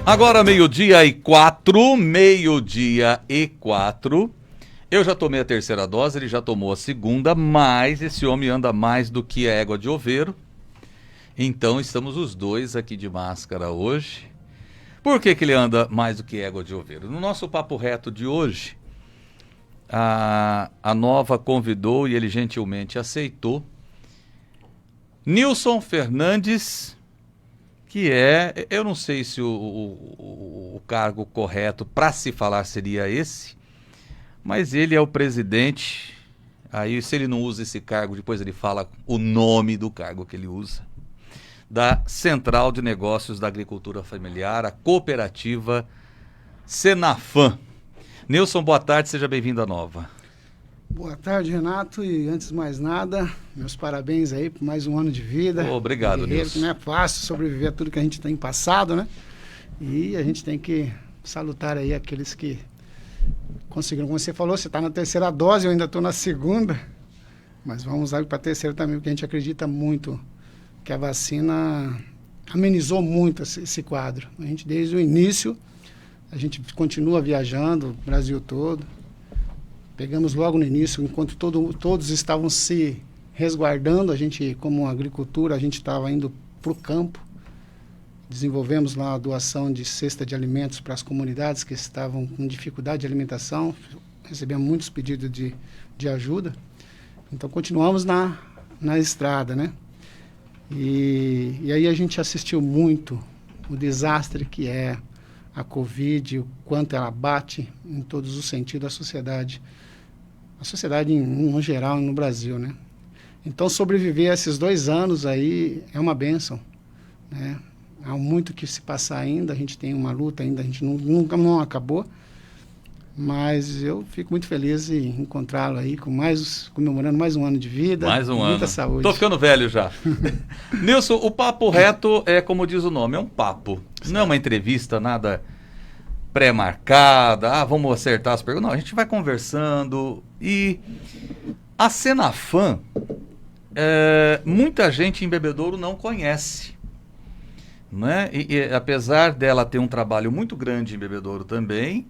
Agora meio-dia e 4, meio-dia e 4. Eu já tomei a terceira dose, ele já tomou a segunda, mas esse homem anda mais do que a égua de oveiro. Então estamos os dois aqui de máscara hoje. Por que ele anda mais do que égua de oveiro? No nosso papo reto de hoje, a Nova convidou e ele gentilmente aceitou Nilson Fernandes, que é, eu não sei se o cargo correto para se falar seria esse, mas ele é o presidente. Aí, se ele não usa esse cargo, depois ele fala o nome do cargo que ele usa, da Central de Negócios da Agricultura Familiar, a cooperativa Senafam. Nilson, boa tarde, seja bem-vindo à Nova. Boa tarde, Renato, e antes de mais nada, meus parabéns aí por mais um ano de vida. Obrigado, Nilson. Não é fácil sobreviver a tudo que a gente tem passado, né? E a gente tem que salutar aí aqueles que conseguiram. Como você falou, você está na terceira dose, eu ainda estou na segunda, mas vamos lá para a terceira também, porque a gente acredita muito que a vacina amenizou muito esse quadro. A gente, desde o início, a gente continua viajando o Brasil todo. Pegamos logo no início, enquanto todos estavam se resguardando, a gente, como agricultura, a gente estava indo para o campo. Desenvolvemos lá a doação de cesta de alimentos para as comunidades que estavam com dificuldade de alimentação. Recebemos muitos pedidos de ajuda. Então, continuamos na estrada, né? E aí a gente assistiu muito o desastre que é a Covid, o quanto ela bate em todos os sentidos da sociedade. A sociedade no geral no Brasil, né? Então, sobreviver a esses 2 anos aí é uma bênção, né? Há muito que se passar ainda, a gente tem uma luta ainda, a gente nunca não acabou, mas eu fico muito feliz em encontrá-lo aí comemorando mais um ano de vida, mais um muita ano. Saúde. Tô ficando velho já. Nilson, o papo reto é como diz o nome, é um papo, não é uma entrevista, nada pré-marcada, vamos acertar as perguntas. Não, a gente vai conversando. E a Senafam, muita gente em Bebedouro não conhece, né? E apesar dela ter um trabalho muito grande em Bebedouro também,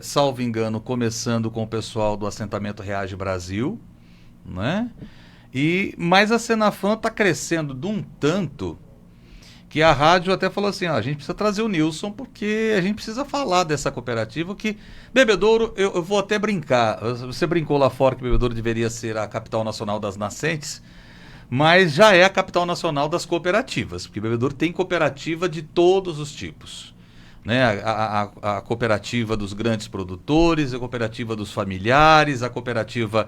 salvo engano, começando com o pessoal do assentamento Reage Brasil, né? Mas a Senafam está crescendo de um tanto que a rádio até falou assim, a gente precisa trazer o Nilson porque a gente precisa falar dessa cooperativa que Bebedouro, eu vou até brincar, você brincou lá fora que Bebedouro deveria ser a capital nacional das nascentes, mas já é a capital nacional das cooperativas, porque Bebedouro tem cooperativa de todos os tipos, né? A cooperativa dos grandes produtores, a cooperativa dos familiares, a cooperativa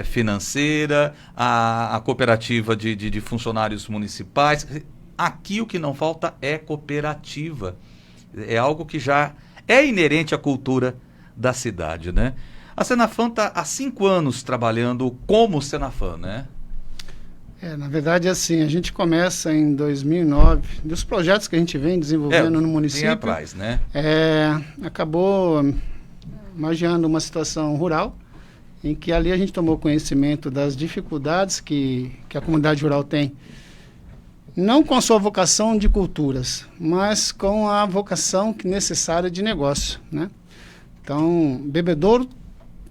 financeira, a cooperativa de funcionários municipais. Aqui o que não falta é cooperativa. É algo que já é inerente à cultura da cidade, né? A Senafam está há 5 anos trabalhando como Senafam, né? Na verdade, assim, a gente começa em 2009, dos projetos que a gente vem desenvolvendo no município. Vem atrás, né? Acabou imaginando uma situação rural, em que ali a gente tomou conhecimento das dificuldades que a comunidade rural tem, não com a sua vocação de culturas, mas com a vocação necessária de negócio, né? Então, Bebedouro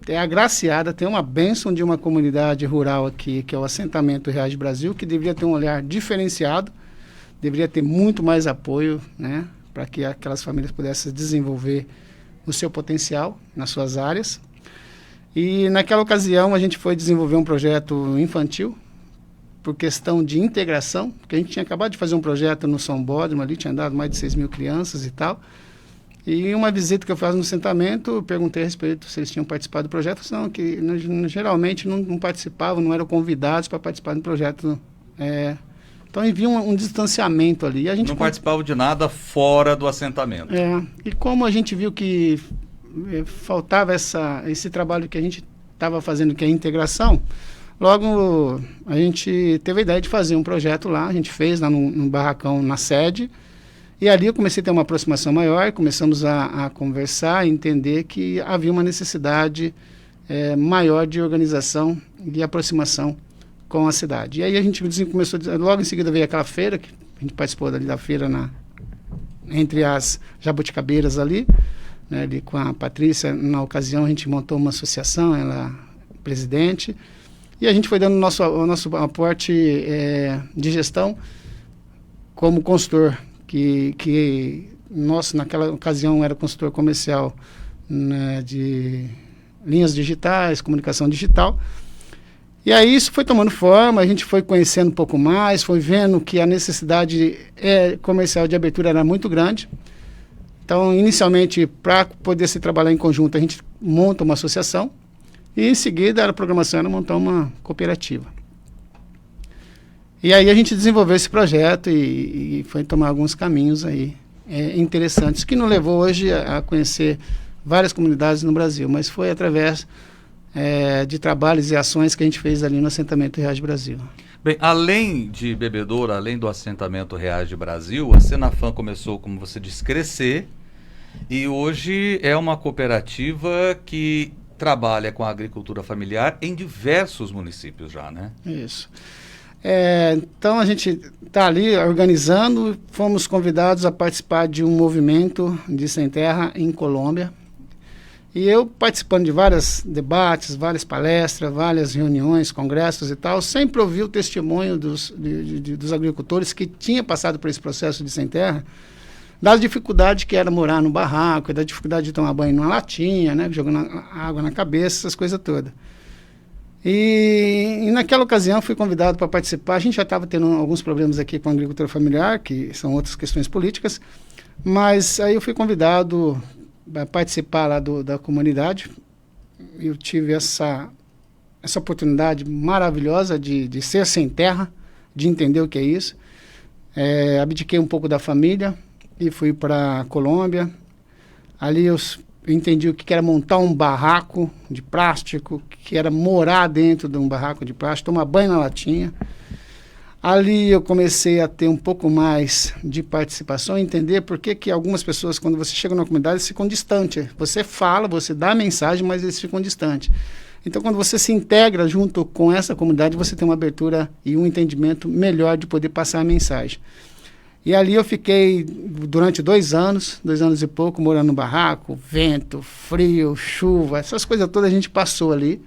é agraciada, tem uma bênção de uma comunidade rural aqui, que é o assentamento Reage Brasil, que deveria ter um olhar diferenciado, deveria ter muito mais apoio, né, para que aquelas famílias pudessem desenvolver o seu potencial nas suas áreas. E naquela ocasião a gente foi desenvolver um projeto infantil, por questão de integração, porque a gente tinha acabado de fazer um projeto no São Bódromo ali, tinha dado mais de 6 mil crianças e tal. E uma visita que eu fiz no assentamento, eu perguntei a respeito se eles tinham participado do projeto. Não, que geralmente não participavam, não eram convidados para participar do projeto. Então havia um distanciamento ali. E a gente não participavam de nada fora do assentamento. E como a gente viu que faltava esse trabalho que a gente estava fazendo, que é a integração, logo a gente teve a ideia de fazer um projeto lá. A gente fez lá no barracão, na sede. E ali eu comecei a ter uma aproximação maior, começamos a conversar, entender que havia uma necessidade maior de organização e de aproximação com a cidade. E aí a gente começou, logo em seguida veio aquela feira, que a gente participou da feira entre as jabuticabeiras ali, né, ali com a Patrícia. Na ocasião a gente montou uma associação, ela presidente, e a gente foi dando o nosso aporte de gestão como consultor, que nosso, naquela ocasião, era consultor comercial, né, de linhas digitais, comunicação digital. E aí isso foi tomando forma, a gente foi conhecendo um pouco mais, foi vendo que a necessidade comercial de abertura era muito grande. Então, inicialmente, para poder se trabalhar em conjunto, a gente monta uma associação e, em seguida, a programação era montar uma cooperativa. E aí a gente desenvolveu esse projeto e foi tomar alguns caminhos aí interessantes, que nos levou hoje a conhecer várias comunidades no Brasil, mas foi através de trabalhos e ações que a gente fez ali no assentamento Reage Brasil. Bem, além de Bebedouro, além do assentamento Reage Brasil, a Senafam começou, como você disse, crescer, e hoje é uma cooperativa que trabalha com a agricultura familiar em diversos municípios já, né? Isso. Então a gente está ali organizando, fomos convidados a participar de um movimento de sem terra em Colômbia. E eu participando de vários debates, várias palestras, várias reuniões, congressos e tal, sempre ouvi o testemunho dos agricultores que tinham passado por esse processo de sem terra, das dificuldades que era morar no barraco, da dificuldade de tomar banho numa latinha, né, jogando água na cabeça, essas coisas todas. E naquela ocasião fui convidado para participar. A gente já estava tendo alguns problemas aqui com a agricultura familiar, que são outras questões políticas, mas aí eu fui convidado a participar lá da comunidade. Eu tive essa oportunidade maravilhosa de ser sem terra, de entender o que é isso. Abdiquei um pouco da família e fui para a Colômbia. Ali eu entendi o que era montar um barraco de plástico, que era morar dentro de um barraco de plástico, tomar banho na latinha. Ali eu comecei a ter um pouco mais de participação, entender por que algumas pessoas, quando você chega numa comunidade, eles ficam distantes. Você fala, você dá a mensagem, mas eles ficam distantes. Então, quando você se integra junto com essa comunidade, você tem uma abertura e um entendimento melhor de poder passar a mensagem. E ali eu fiquei durante 2 anos e pouco, morando no barraco, vento, frio, chuva, essas coisas todas a gente passou ali.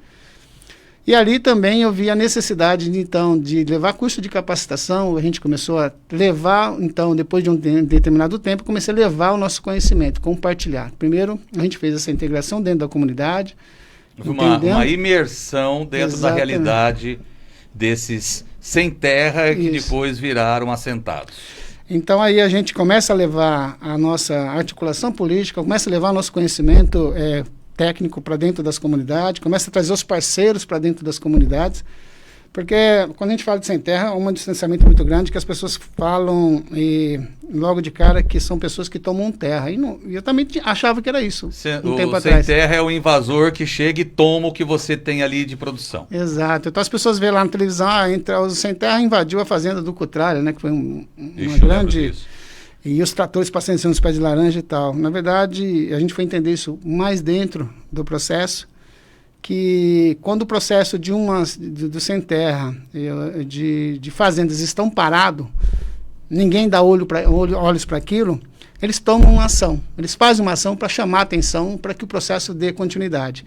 E ali também eu vi a necessidade, então, de levar curso de capacitação. A gente começou a levar, então, depois de um determinado tempo, comecei a levar o nosso conhecimento, compartilhar. Primeiro, a gente fez essa integração dentro da comunidade. Uma imersão dentro da realidade desses sem terra que depois viraram assentados. Então aí a gente começa a levar a nossa articulação política, começa a levar o nosso conhecimento técnico para dentro das comunidades, começa a trazer os parceiros para dentro das comunidades, porque quando a gente fala de sem terra, há um distanciamento muito grande que as pessoas falam logo de cara que são pessoas que tomam terra. E eu também achava que era isso um tempo atrás. Sem terra é o invasor que chega e toma o que você tem ali de produção. Exato. Então as pessoas veem lá na televisão, o sem terra invadiu a fazenda do Cotralha, né, que foi uma grande... E os tratores passando em cima dos pés de laranja e tal. Na verdade, a gente foi entender isso mais dentro do processo, que quando o processo do sem terra, de fazendas estão parados, ninguém dá olhos para aquilo, eles tomam uma ação. Eles fazem uma ação para chamar a atenção, para que o processo dê continuidade.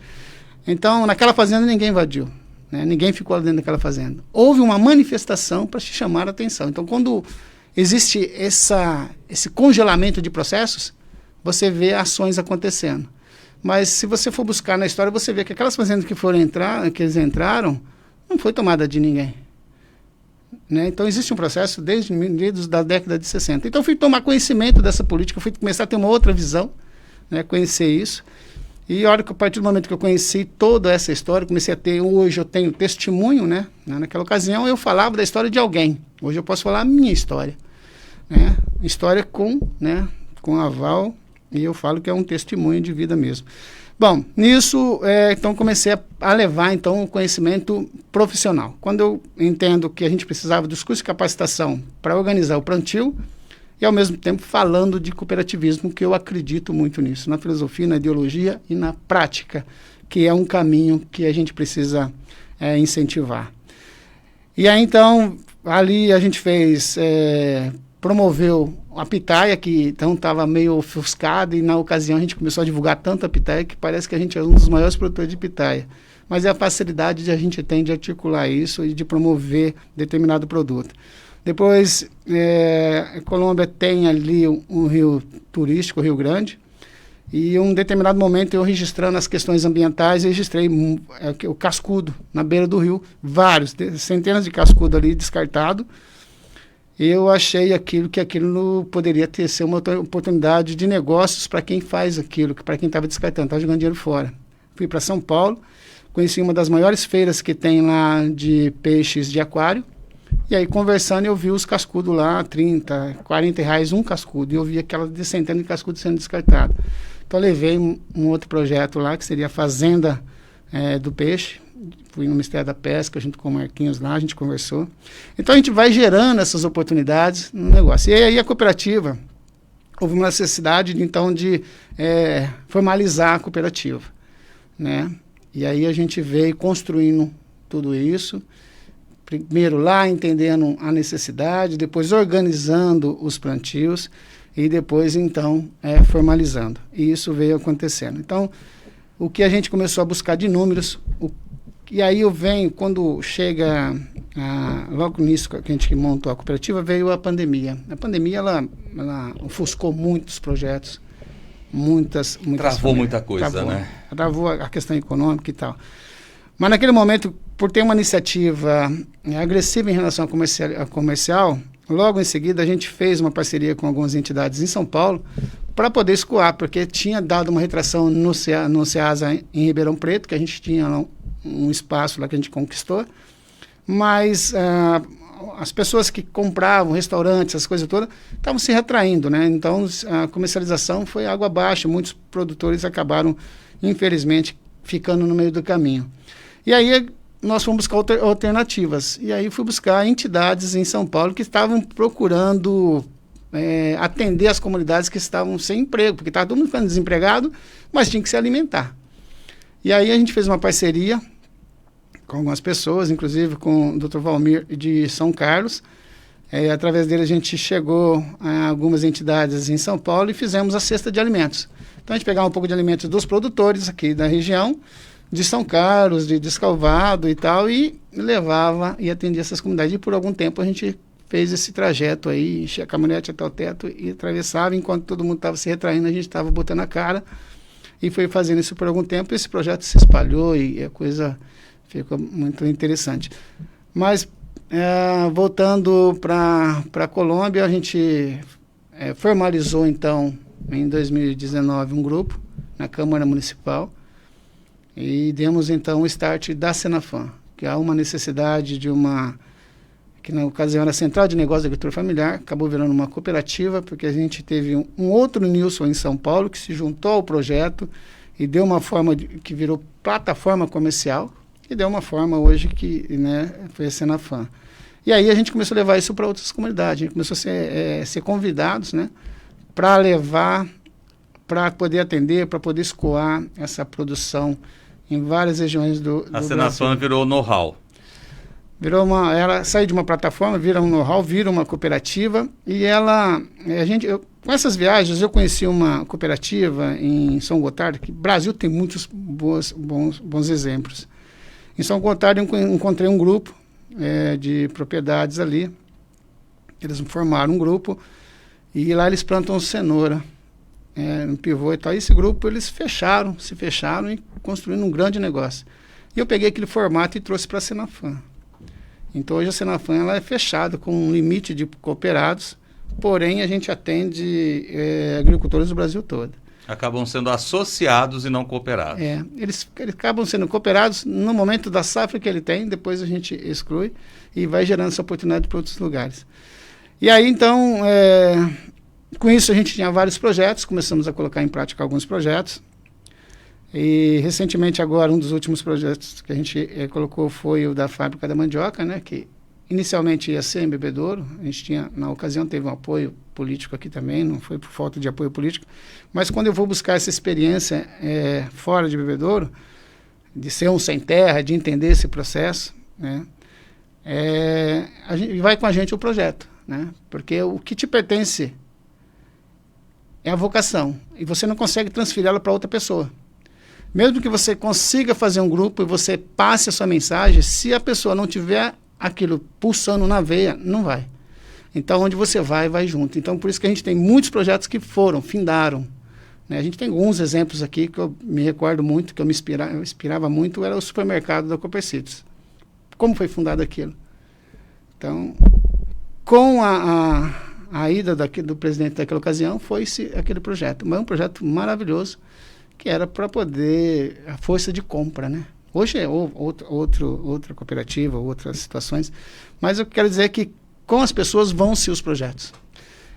Então, naquela fazenda ninguém invadiu, né? Ninguém ficou lá dentro daquela fazenda. Houve uma manifestação para se chamar a atenção. Então, quando existe esse congelamento de processos, você vê ações acontecendo. Mas se você for buscar na história, você vê que aquelas fazendas que eles entraram, não foi tomada de ninguém. Né? Então existe um processo desde da década de 60. Então eu fui tomar conhecimento dessa política, fui começar a ter uma outra visão, né? Conhecer isso. E a partir do momento que eu conheci toda essa história, comecei a ter, hoje eu tenho testemunho, né? Naquela ocasião eu falava da história de alguém. Hoje eu posso falar a minha história. Né? História com aval, e eu falo que é um testemunho de vida mesmo. Bom, nisso, então comecei a levar então o conhecimento profissional. Quando eu entendo que a gente precisava dos cursos de capacitação para organizar o plantio, e ao mesmo tempo falando de cooperativismo, que eu acredito muito nisso, na filosofia, na ideologia e na prática, que é um caminho que a gente precisa incentivar. E aí então, ali a gente fez promoveu a pitaia, que então estava meio ofuscada, e na ocasião a gente começou a divulgar tanto a pitaia que parece que a gente é um dos maiores produtores de pitaia. Mas é a facilidade que a gente tem de articular isso e de promover determinado produto. Depois, a Colômbia tem ali um rio turístico, o Rio Grande, e em um determinado momento eu registrando as questões ambientais, eu registrei o cascudo na beira do rio, centenas de cascudo ali descartado. Eu achei que aquilo poderia ser uma oportunidade de negócios para quem faz aquilo, para quem estava descartando, estava jogando dinheiro fora. Fui para São Paulo, conheci uma das maiores feiras que tem lá de peixes de aquário, e aí conversando eu vi os cascudos lá, 30, 40 reais um cascudo, e eu vi aquela centena de cascudo sendo descartado. Então eu levei um outro projeto lá, que seria a Fazenda do Peixe. Fui no Ministério da Pesca, junto com o Marquinhos lá, a gente conversou. Então a gente vai gerando essas oportunidades no negócio. E aí a cooperativa, houve uma necessidade de formalizar a cooperativa, né? E aí a gente veio construindo tudo isso, primeiro lá entendendo a necessidade, depois organizando os plantios e depois então formalizando. E isso veio acontecendo. Então o que a gente começou a buscar de números, e aí quando chega, logo nisso que a gente montou a cooperativa, veio a pandemia. A pandemia, ela ofuscou muitos projetos, muitas travou muita coisa, né? Travou a questão econômica e tal. Mas naquele momento, por ter uma iniciativa agressiva em relação a comercial, logo em seguida a gente fez uma parceria com algumas entidades em São Paulo para poder escoar, porque tinha dado uma retração no Ceasa em Ribeirão Preto, que a gente tinha lá um espaço lá que a gente conquistou, mas as pessoas que compravam, restaurantes, essas coisas todas, estavam se retraindo, né? Então a comercialização foi água abaixo, muitos produtores acabaram, infelizmente, ficando no meio do caminho. E aí nós fomos buscar alternativas, e aí fui buscar entidades em São Paulo que estavam procurando atender as comunidades que estavam sem emprego, porque estava todo mundo ficando desempregado, mas tinha que se alimentar. E aí a gente fez uma parceria com algumas pessoas, inclusive com o Dr. Valmir de São Carlos. Através dele a gente chegou a algumas entidades em São Paulo e fizemos a cesta de alimentos. Então a gente pegava um pouco de alimentos dos produtores aqui da região, de São Carlos, de Descalvado e tal, e levava e atendia essas comunidades. E por algum tempo a gente fez esse trajeto aí, enchia a caminhonete até o teto e atravessava, enquanto todo mundo estava se retraindo, a gente estava botando a cara e foi fazendo isso por algum tempo. Esse projeto se espalhou e a coisa ficou muito interessante. Mas, voltando para a Colômbia, a gente formalizou, então, em 2019, um grupo na Câmara Municipal e demos, então, o start da Senafam, que há uma necessidade de que na ocasião era a Central de Negócios da Agricultura Familiar, acabou virando uma cooperativa, porque a gente teve um outro Nilson em São Paulo que se juntou ao projeto e deu uma forma que virou plataforma comercial, e deu uma forma hoje que foi a Senafam. E aí a gente começou a levar isso para outras comunidades, a gente começou a ser convidados, né, para levar, para poder atender, para poder escoar essa produção em várias regiões do Brasil. A Senafam virou know-how. Ela saiu de uma plataforma, vira um know-how, vira uma cooperativa, e com essas viagens eu conheci uma cooperativa em São Gotardo, que o Brasil tem muitos bons exemplos. Em São Gotardo eu encontrei um grupo de propriedades ali, eles formaram um grupo, e lá eles plantam cenoura no pivô e tal. E esse grupo eles se fecharam e construíram um grande negócio. E eu peguei aquele formato e trouxe para a Senafam. Então hoje a Senafam ela é fechada com um limite de cooperados, porém a gente atende agricultores do Brasil todo. Acabam sendo associados e não cooperados. Eles acabam sendo cooperados no momento da safra que ele tem, depois a gente exclui e vai gerando essa oportunidade para outros lugares. E aí então, com isso a gente tinha vários projetos, começamos a colocar em prática alguns projetos. E recentemente agora um dos últimos projetos que a gente colocou foi o da fábrica da mandioca, né, que inicialmente ia ser em Bebedouro. A gente tinha, na ocasião, teve um apoio político aqui também, não foi por falta de apoio político, mas quando eu vou buscar essa experiência fora de Bebedouro, de ser um sem terra, de entender esse processo, né, vai com a gente o projeto. né? Porque o que te pertence é a vocação, e você não consegue transferi-la para outra pessoa. Mesmo que você consiga fazer um grupo e você passe a sua mensagem, se a pessoa não tiver aquilo pulsando na veia, não vai. Então, onde você vai, vai junto. Então, por isso que a gente tem muitos projetos que findaram. Né? A gente tem alguns exemplos aqui que eu me recordo muito, que eu inspirava muito, era o supermercado da Copercitos. Como foi fundado aquilo? Então, com a ida do presidente daquela ocasião, foi-se aquele projeto. Mas é um projeto maravilhoso, que era para poder a força de compra, né? Hoje é outra cooperativa, outras situações, mas eu quero dizer que com as pessoas vão-se os projetos.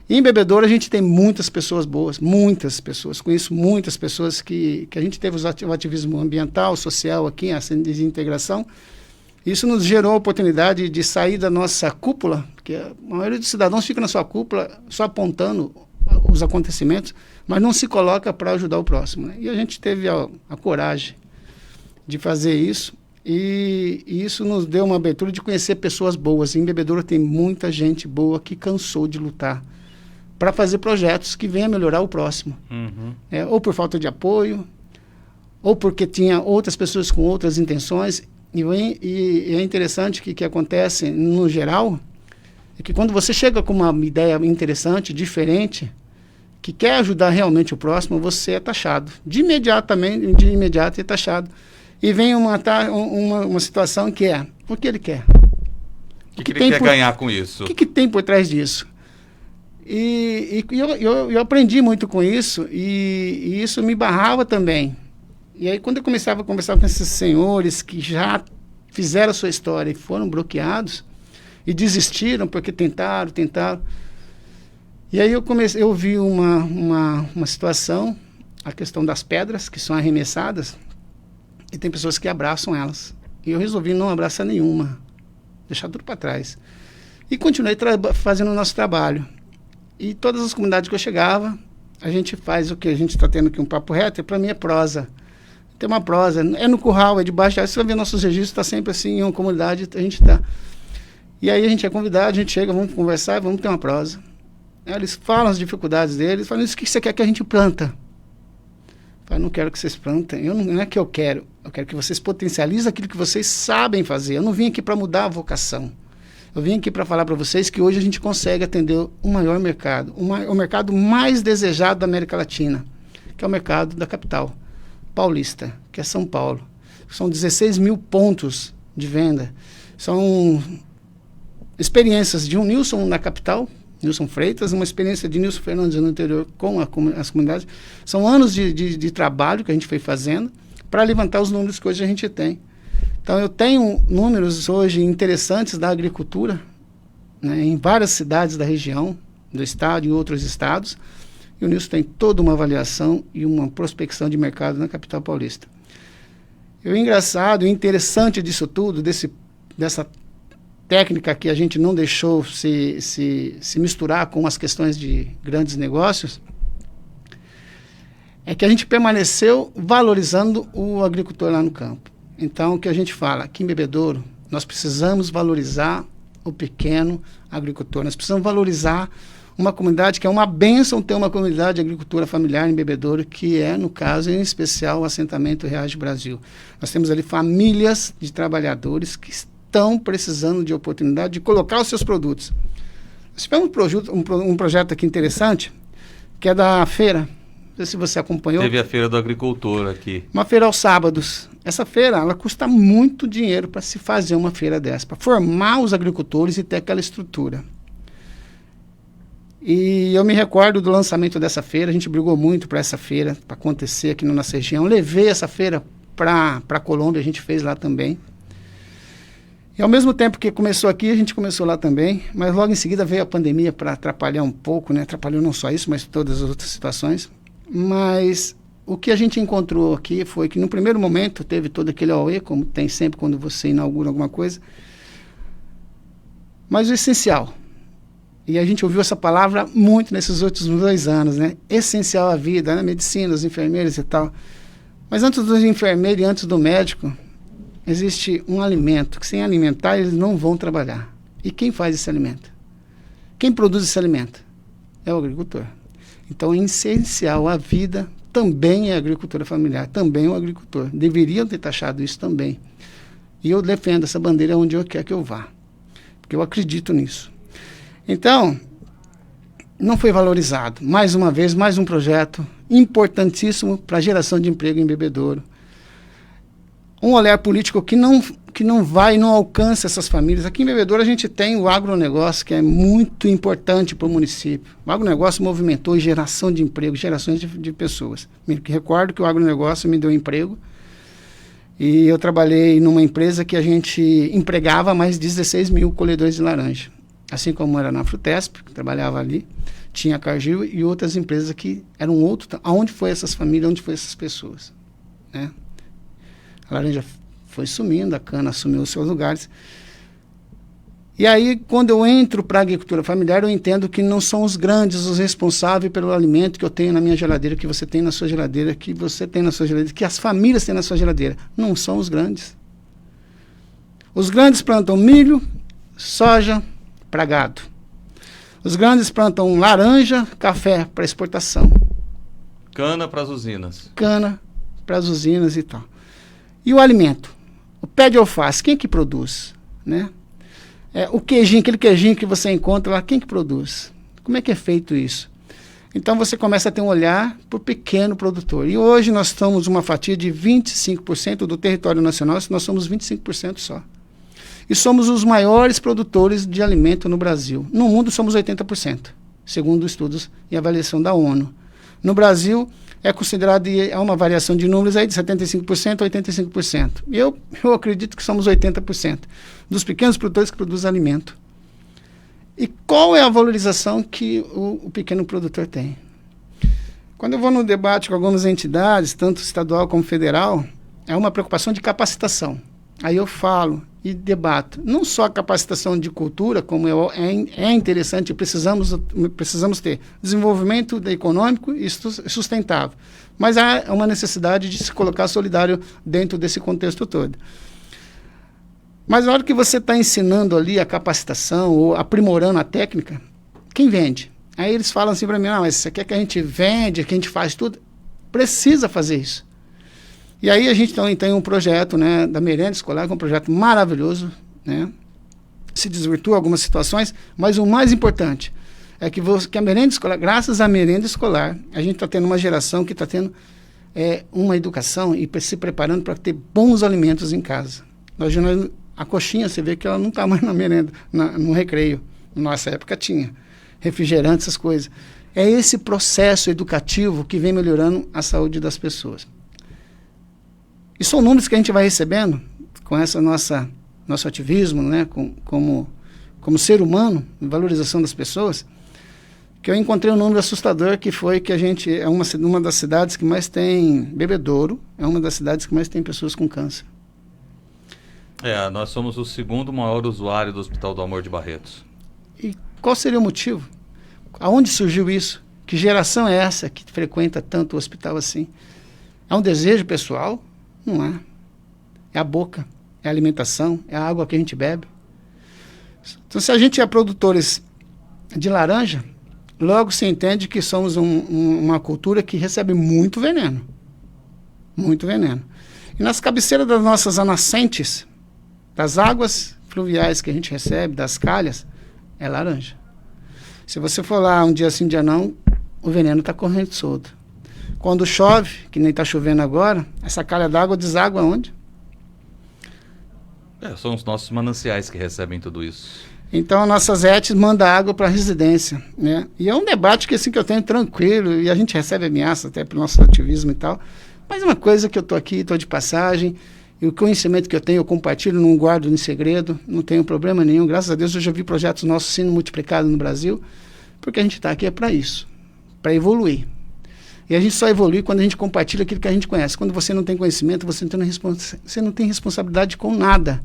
E em Bebedouro a gente tem muitas pessoas boas, muitas pessoas, conheço muitas pessoas que a gente teve o ativismo ambiental, social aqui, a desintegração. Isso nos gerou a oportunidade de sair da nossa cúpula, porque a maioria dos cidadãos fica na sua cúpula só apontando os acontecimentos, mas não se coloca para ajudar o próximo. Né? E a gente teve a coragem de fazer isso, e isso nos deu uma abertura de conhecer pessoas boas. Em Bebedouro tem muita gente boa que cansou de lutar para fazer projetos que venham melhorar o próximo. Uhum. Ou por falta de apoio, ou porque tinha outras pessoas com outras intenções. E é interessante que acontece, no geral, é que quando você chega com uma ideia interessante, diferente, que quer ajudar realmente o próximo, você é taxado. De imediato é taxado. E vem uma situação que é, o que ele quer? O que ele quer ganhar com isso? O que tem por trás disso? E eu aprendi muito com isso, e isso me barrava também. E aí, quando eu começava a conversar com esses senhores que já fizeram a sua história e foram bloqueados, e desistiram porque tentaram. E aí eu vi uma situação, a questão das pedras que são arremessadas, e tem pessoas que abraçam elas. E eu resolvi não abraçar nenhuma, deixar tudo para trás. E continuei fazendo o nosso trabalho. E todas as comunidades que eu chegava, a gente faz o que a gente está tendo aqui, um papo reto, e para mim é prosa. Tem uma prosa, é no curral, é debaixo, você vai ver nossos registros, está sempre assim, em uma comunidade, a gente está. E aí a gente é convidado, a gente chega, vamos conversar, vamos ter uma prosa. Eles falam as dificuldades deles, falam, isso que você quer que a gente planta? Eu não quero que vocês plantem, não é que eu quero que vocês potencializem aquilo que vocês sabem fazer. Eu não vim aqui para mudar a vocação. Eu vim aqui para falar para vocês que hoje a gente consegue atender o maior mercado, o mercado mais desejado da América Latina, que é o mercado da capital paulista, que é São Paulo. São 16 mil pontos de venda. São experiências de um Nilson na capital, Nilson Freitas, uma experiência de Nilson Fernandes no interior com as comunidades. São anos de trabalho que a gente foi fazendo para levantar os números que hoje a gente tem. Então, eu tenho números hoje interessantes da agricultura, né, em várias cidades da região, do estado e outros estados, e o Nilson tem toda uma avaliação e uma prospecção de mercado na capital paulista. E o engraçado e interessante disso tudo, dessa técnica que a gente não deixou se misturar com as questões de grandes negócios, é que a gente permaneceu valorizando o agricultor lá no campo. Então, o que a gente fala, aqui em Bebedouro, nós precisamos valorizar o pequeno agricultor, nós precisamos valorizar uma comunidade que é uma bênção ter uma comunidade de agricultura familiar em Bebedouro, que é, no caso, em especial, o assentamento Reage Brasil. Nós temos ali famílias de trabalhadores que estão precisando de oportunidade de colocar os seus produtos. Nós tivemos um projeto aqui interessante, que é da feira. Não sei se você acompanhou. Teve a feira do agricultor aqui. Uma feira aos sábados. Essa feira, ela custa muito dinheiro para se fazer uma feira dessa, para formar os agricultores e ter aquela estrutura. E eu me recordo do lançamento dessa feira, a gente brigou muito para essa feira, para acontecer aqui na nossa região. Levei essa feira para a Colômbia, a gente fez lá também. E ao mesmo tempo que começou aqui, a gente começou lá também, mas logo em seguida veio a pandemia para atrapalhar um pouco, né? Atrapalhou não só isso, mas todas as outras situações. Mas o que a gente encontrou aqui foi que no primeiro momento teve todo aquele auê, como tem sempre quando você inaugura alguma coisa, mas o essencial, e a gente ouviu essa palavra muito nesses últimos 2 anos, né? Essencial à vida, né? Medicina, os enfermeiros e tal. Mas antes dos enfermeiros e antes do médico, existe um alimento, que sem alimentar eles não vão trabalhar. E quem faz esse alimento? Quem produz esse alimento? É o agricultor. Então, é essencial, a vida também é agricultura familiar, também é o agricultor. Deveriam ter taxado isso também. E eu defendo essa bandeira onde eu quero que eu vá, porque eu acredito nisso. Então, não foi valorizado. Mais uma vez, mais um projeto importantíssimo para a geração de emprego em Bebedouro. Um olhar político que não vai e não alcança essas famílias. Aqui em Bebedouro a gente tem o agronegócio, que é muito importante para o município. O agronegócio movimentou geração de emprego, gerações de pessoas. Me recordo que o agronegócio me deu emprego e eu trabalhei numa empresa que a gente empregava mais 16 mil colhedores de laranja. Assim como era na Frutesp, que trabalhava ali, tinha a Cargill e outras empresas que eram outro. Aonde foi essas famílias, onde foi essas pessoas, né? A laranja foi sumindo, a cana assumiu os seus lugares. E aí, quando eu entro para a agricultura familiar, eu entendo que não são os grandes os responsáveis pelo alimento que eu tenho na minha geladeira, que você tem na sua geladeira, que você tem na sua geladeira, que as famílias têm na sua geladeira. Não são os grandes. Os grandes plantam milho, soja para gado. Os grandes plantam laranja, café para exportação. Cana para as usinas. Cana para as usinas e tal. E o alimento? O pé de alface, quem que produz? Né? O queijinho, aquele queijinho que você encontra lá, quem que produz? Como é que é feito isso? Então você começa a ter um olhar para o pequeno produtor. E hoje nós estamos uma fatia de 25% do território nacional, nós somos 25% só. E somos os maiores produtores de alimento no Brasil. No mundo somos 80%, segundo estudos e avaliação da ONU. No Brasil é considerado, é uma variação de números aí de 75% a 85%. Eu acredito que somos 80% dos pequenos produtores que produzem alimento. E qual é a valorização que o pequeno produtor tem? Quando eu vou no debate com algumas entidades, tanto estadual como federal, é uma preocupação de capacitação. Aí eu falo e debato. Não só a capacitação de cultura, como é interessante, precisamos ter desenvolvimento econômico e sustentável. Mas há uma necessidade de se colocar solidário dentro desse contexto todo. Mas na hora que você está ensinando ali a capacitação ou aprimorando a técnica, quem vende? Aí eles falam assim para mim, mas você quer que a gente vende, que a gente faz tudo? Precisa fazer isso. E aí a gente também tem um projeto, né, da merenda escolar, que é um projeto maravilhoso, né? Se desvirtua algumas situações, mas o mais importante é que a merenda escolar, graças à merenda escolar, a gente está tendo uma geração que está tendo uma educação e se preparando para ter bons alimentos em casa. A coxinha, você vê que ela não está mais na merenda, no recreio. Na nossa época tinha refrigerante, essas coisas. É esse processo educativo que vem melhorando a saúde das pessoas. E são números que a gente vai recebendo com essa nosso ativismo, né, como ser humano, valorização das pessoas, que eu encontrei um número assustador, que foi que a gente é uma das cidades que mais tem Bebedouro, é uma das cidades que mais tem pessoas com câncer. Nós somos o segundo maior usuário do Hospital do Amor de Barretos. E qual seria o motivo? Aonde surgiu isso? Que geração é essa que frequenta tanto o hospital assim? É um desejo pessoal? Não é. É a boca, é a alimentação, é a água que a gente bebe. Então, se a gente é produtores de laranja, logo se entende que somos uma cultura que recebe muito veneno. Muito veneno. E nas cabeceiras das nossas nascentes, das águas fluviais que a gente recebe, das calhas, é laranja. Se você for lá um dia sim, um dia não, o veneno está correndo solto. Quando chove, que nem está chovendo agora, essa calha d'água deságua onde? São os nossos mananciais que recebem tudo isso. Então, a nossa ZET manda água para a residência, né? E é um debate que eu tenho tranquilo, e a gente recebe ameaça até pelo nosso ativismo e tal. Mas é uma coisa que eu estou aqui, estou de passagem, e o conhecimento que eu tenho, eu compartilho, não guardo em segredo, não tenho problema nenhum. Graças a Deus, eu já vi projetos nossos sendo multiplicados no Brasil, porque a gente está aqui para isso, para evoluir. E a gente só evolui quando a gente compartilha aquilo que a gente conhece. Quando você não tem conhecimento, você não tem responsabilidade com nada.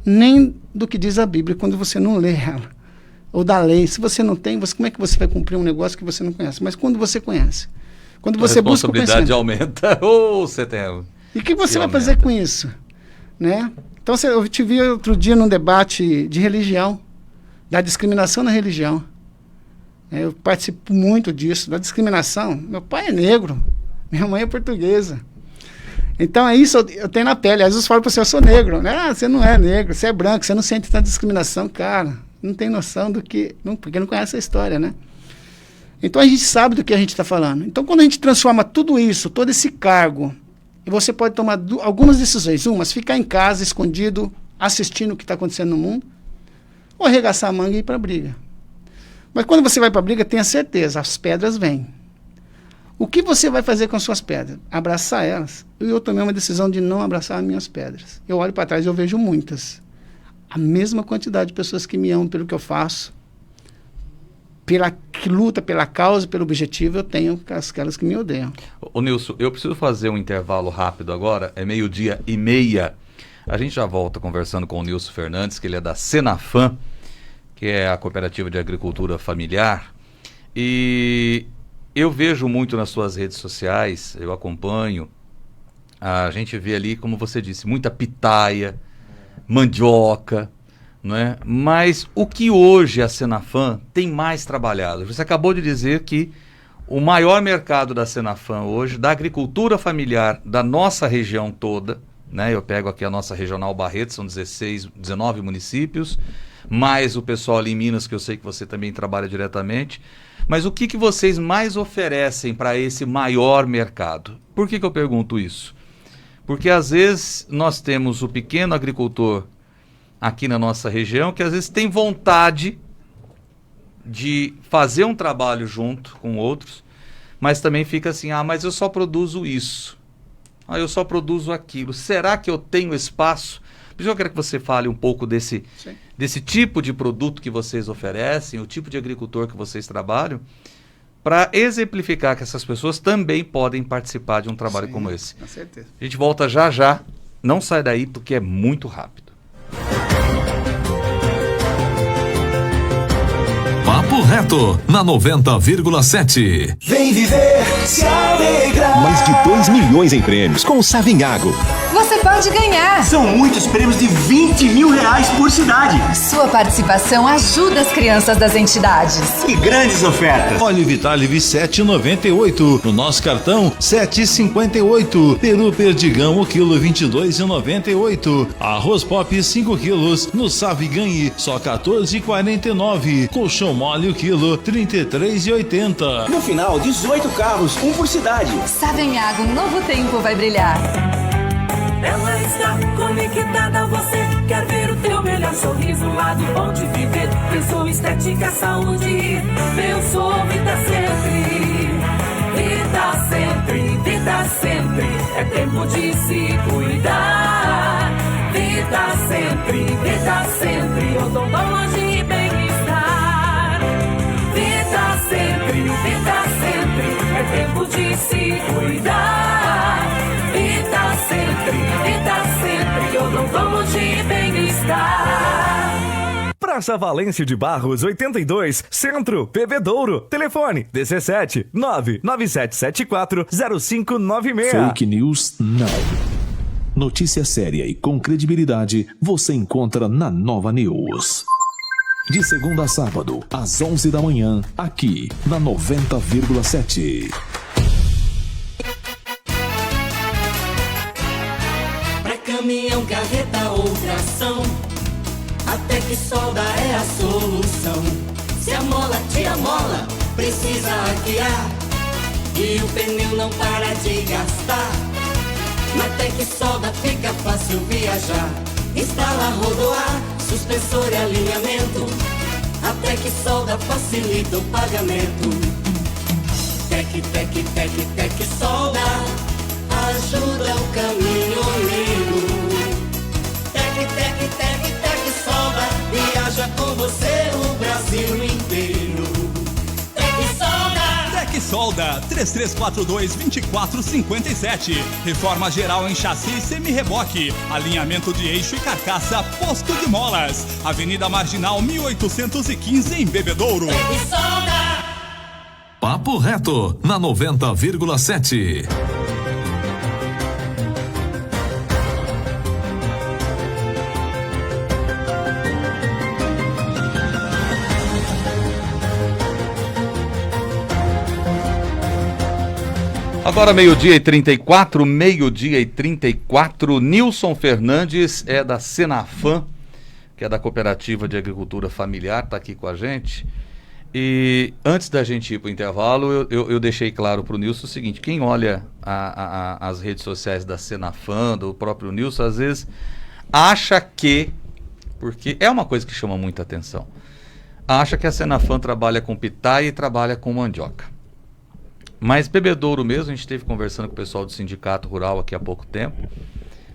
Nem do que diz a Bíblia, quando você não lê ela. Ou da lei. Se você não tem, como é que você vai cumprir um negócio que você não conhece? Mas quando você conhece, quando você busca o conhecimento, a responsabilidade aumenta. Você tem... E o que você vai fazer com isso? Né? Então, eu te vi outro dia num debate de religião, da discriminação na religião. Eu participo muito disso, da discriminação. Meu pai é negro, minha mãe é portuguesa. Então é isso, eu tenho na pele. Às vezes eu falo para você, eu sou negro. Ah, você não é negro, você é branco, você não sente tanta discriminação. Cara, não tem noção do que... porque não conhece a história, né? Então a gente sabe do que a gente está falando. Então quando a gente transforma tudo isso, todo esse cargo, e você pode tomar algumas decisões. Umas, ficar em casa, escondido, assistindo o que está acontecendo no mundo, ou arregaçar a manga e ir para a briga. Mas quando você vai para a briga, tenha certeza, as pedras vêm. O que você vai fazer com as suas pedras? Abraçar elas. Eu tomei uma decisão de não abraçar as minhas pedras. Eu olho para trás e eu vejo muitas. A mesma quantidade de pessoas que me amam pelo que eu faço, que luta pela causa, pelo objetivo, eu tenho aquelas que me odeiam. Ô Nilson, eu preciso fazer um intervalo rápido agora, é 12:30. A gente já volta conversando com o Nilson Fernandes, que ele é da Senafam, que é a Cooperativa de Agricultura Familiar. E eu vejo muito nas suas redes sociais, eu acompanho, a gente vê ali, como você disse, muita pitaia, mandioca, não é? Mas o que hoje a Senafam tem mais trabalhado? Você acabou de dizer que o maior mercado da Senafam hoje, da agricultura familiar da nossa região toda, né? Eu pego aqui a nossa Regional Barreto, são 19 municípios, mais o pessoal ali em Minas, que eu sei que você também trabalha diretamente. Mas o que vocês mais oferecem para esse maior mercado? Por que eu pergunto isso? Porque às vezes nós temos o pequeno agricultor aqui na nossa região que às vezes tem vontade de fazer um trabalho junto com outros, mas também fica assim, mas eu só produzo isso. Eu só produzo aquilo. Será que eu tenho espaço? Por isso eu quero que você fale um pouco desse tipo de produto que vocês oferecem, o tipo de agricultor que vocês trabalham, para exemplificar que essas pessoas também podem participar de um trabalho como esse. Com certeza. A gente volta já já. Não sai daí porque é muito rápido. Papo Reto, na 90,7. Vem viver, se alegrar. Mais de 2 milhões em prêmios com o Savinhago. Você pode ganhar. São muitos prêmios de 20 mil reais por cidade. Sua participação ajuda as crianças das entidades. E grandes ofertas. Óleo Vitalive 7,98. No nosso cartão, 7,58. Peru Perdigão, o quilo 22,98. Arroz Pop 5 quilos. No Save Ganhe, só 14,49. Colchão mole, o quilo 33,80. No final, 18 carros, um por cidade. Savenhago, um novo tempo vai brilhar. Ela está conectada, você quer ver o teu melhor sorriso, um lado bom de viver. Pensou estética, saúde, pensou vida sempre. Vida sempre, vida sempre, é tempo de se cuidar. Vida sempre, odontologia e bem-estar. Vida sempre, é tempo de se cuidar. Vida sempre, odontologia e bem-estar. Praça Valêncio de Barros, 82, Centro, Bebedouro. Telefone 17 99774 0596. Fake News não. Notícia séria e com credibilidade você encontra na Nova News. De segunda a sábado, às 11 da manhã, aqui na 90,7. Pra caminhão, carreta ou tração, até que solda é a solução. Se a mola te amola, precisa arquear, e o pneu não para de gastar. Na Tec Solda fica fácil viajar. Instala rodoar, suspensor e alinhamento. A Tec Solda facilita o pagamento. Tec Solda ajuda o caminhoneiro. Tec Solda viaja com você o Brasil inteiro. Tec Solda. Tec Solda 3342-2457. Reforma geral em chassi e semi-reboque. Alinhamento de eixo e carcaça. Posto de molas. Avenida Marginal 1815 em Bebedouro. Tec Solda. Papo Reto na 90,7. Agora meio-dia e 34, Nilson Fernandes é da Senafam, que é da Cooperativa de Agricultura Familiar, está aqui com a gente. E antes da gente ir para o intervalo, eu deixei claro para o Nilson o seguinte: quem olha as redes sociais da Senafam, do próprio Nilson, às vezes acha que, porque é uma coisa que chama muita atenção, acha que a Senafam trabalha com pitaia e trabalha com mandioca. Mas Bebedouro mesmo, a gente esteve conversando com o pessoal do Sindicato Rural aqui há pouco tempo,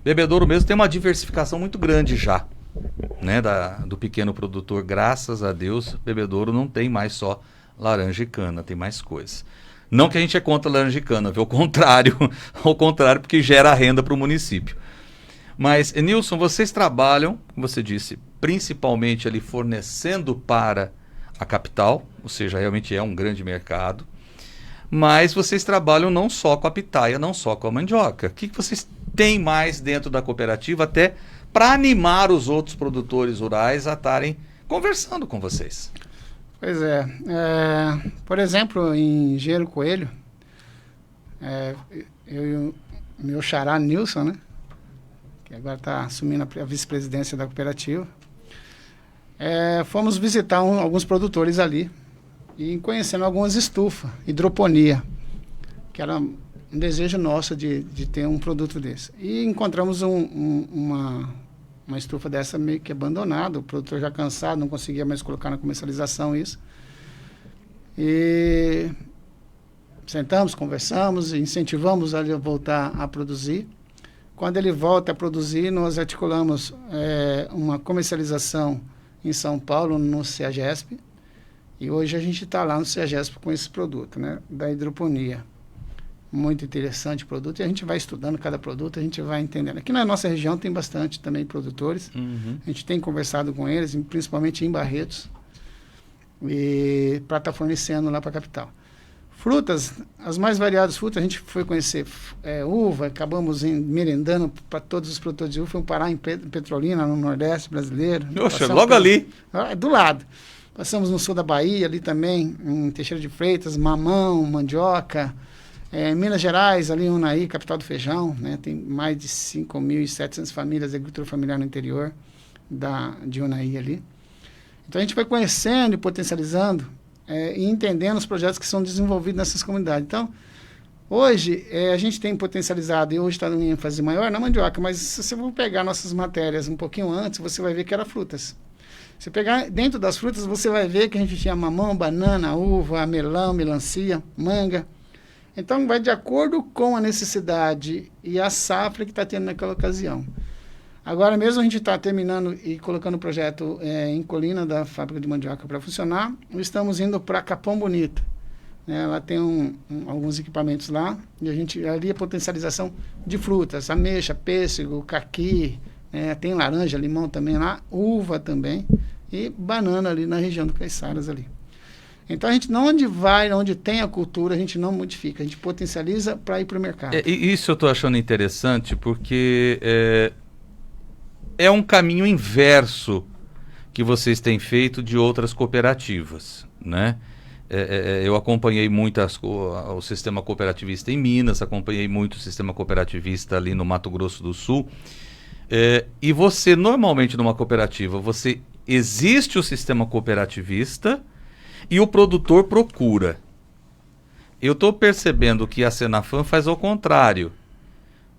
Bebedouro mesmo tem uma diversificação muito grande já, né, do pequeno produtor. Graças a Deus, Bebedouro não tem mais só laranja e cana, tem mais coisas. Não que a gente é contra laranja e cana, viu? Ao contrário, porque gera renda para o município. Mas, Nilson, vocês trabalham, como você disse, principalmente ali fornecendo para a capital, ou seja, realmente é um grande mercado, mas vocês trabalham não só com a pitaia, não só com a mandioca. O que vocês têm mais dentro da cooperativa, até para animar os outros produtores rurais a estarem conversando com vocês? Pois é. Por exemplo, em Engenheiro Coelho, eu e o meu xará Nilson, né, que agora está assumindo a vice-presidência da cooperativa, fomos visitar alguns produtores ali e conhecendo algumas estufas, hidroponia, que era um desejo nosso de ter um produto desse. E encontramos uma estufa dessa meio que abandonada, o produtor já cansado, não conseguia mais colocar na comercialização isso. E sentamos, conversamos, incentivamos ele a voltar a produzir. Quando ele volta a produzir, nós articulamos uma comercialização em São Paulo, no CEAGESP, e hoje a gente está lá no CEAGESP com esse produto, né, da hidroponia. Muito interessante o produto, e a gente vai estudando cada produto, a gente vai entendendo. Aqui na nossa região tem bastante também produtores, a gente tem conversado com eles, principalmente em Barretos, e para estar fornecendo lá para a capital. Frutas, as mais variadas frutas, a gente foi conhecer uva, acabamos merendando para todos os produtores de uva, fomos parar em Petrolina, no Nordeste brasileiro. Poxa, logo ali. Do lado. Passamos no sul da Bahia, ali também, em Teixeira de Freitas, mamão, mandioca. Minas Gerais, ali em Unaí, capital do feijão, né? Tem mais de 5.700 famílias de agricultura familiar no interior de Unaí ali. Então a gente vai conhecendo e potencializando e entendendo os projetos que são desenvolvidos nessas comunidades. Então, hoje a gente tem potencializado, e hoje está em ênfase maior na mandioca, mas se você for pegar nossas matérias um pouquinho antes, você vai ver que era frutas. Se pegar dentro das frutas, você vai ver que a gente tinha mamão, banana, uva, melão, melancia, manga. Então, vai de acordo com a necessidade e a safra que está tendo naquela ocasião. Agora mesmo a gente está terminando e colocando o projeto em Colina da fábrica de mandioca para funcionar. Estamos indo para Capão Bonito. Lá tem alguns equipamentos lá. E a gente ali a potencialização de frutas, ameixa, pêssego, caqui, tem laranja, limão também lá, uva também e banana ali na região do Caiçaras ali. Então a gente onde tem a cultura, a gente não modifica, a gente potencializa para ir para o mercado. Isso eu estou achando interessante porque é um caminho inverso que vocês têm feito de outras cooperativas, né? Eu acompanhei muito o sistema cooperativista em Minas, acompanhei muito o sistema cooperativista ali no Mato Grosso do Sul. E você, normalmente numa cooperativa, existe o sistema cooperativista e o produtor procura. Eu estou percebendo que a Senafam faz ao contrário.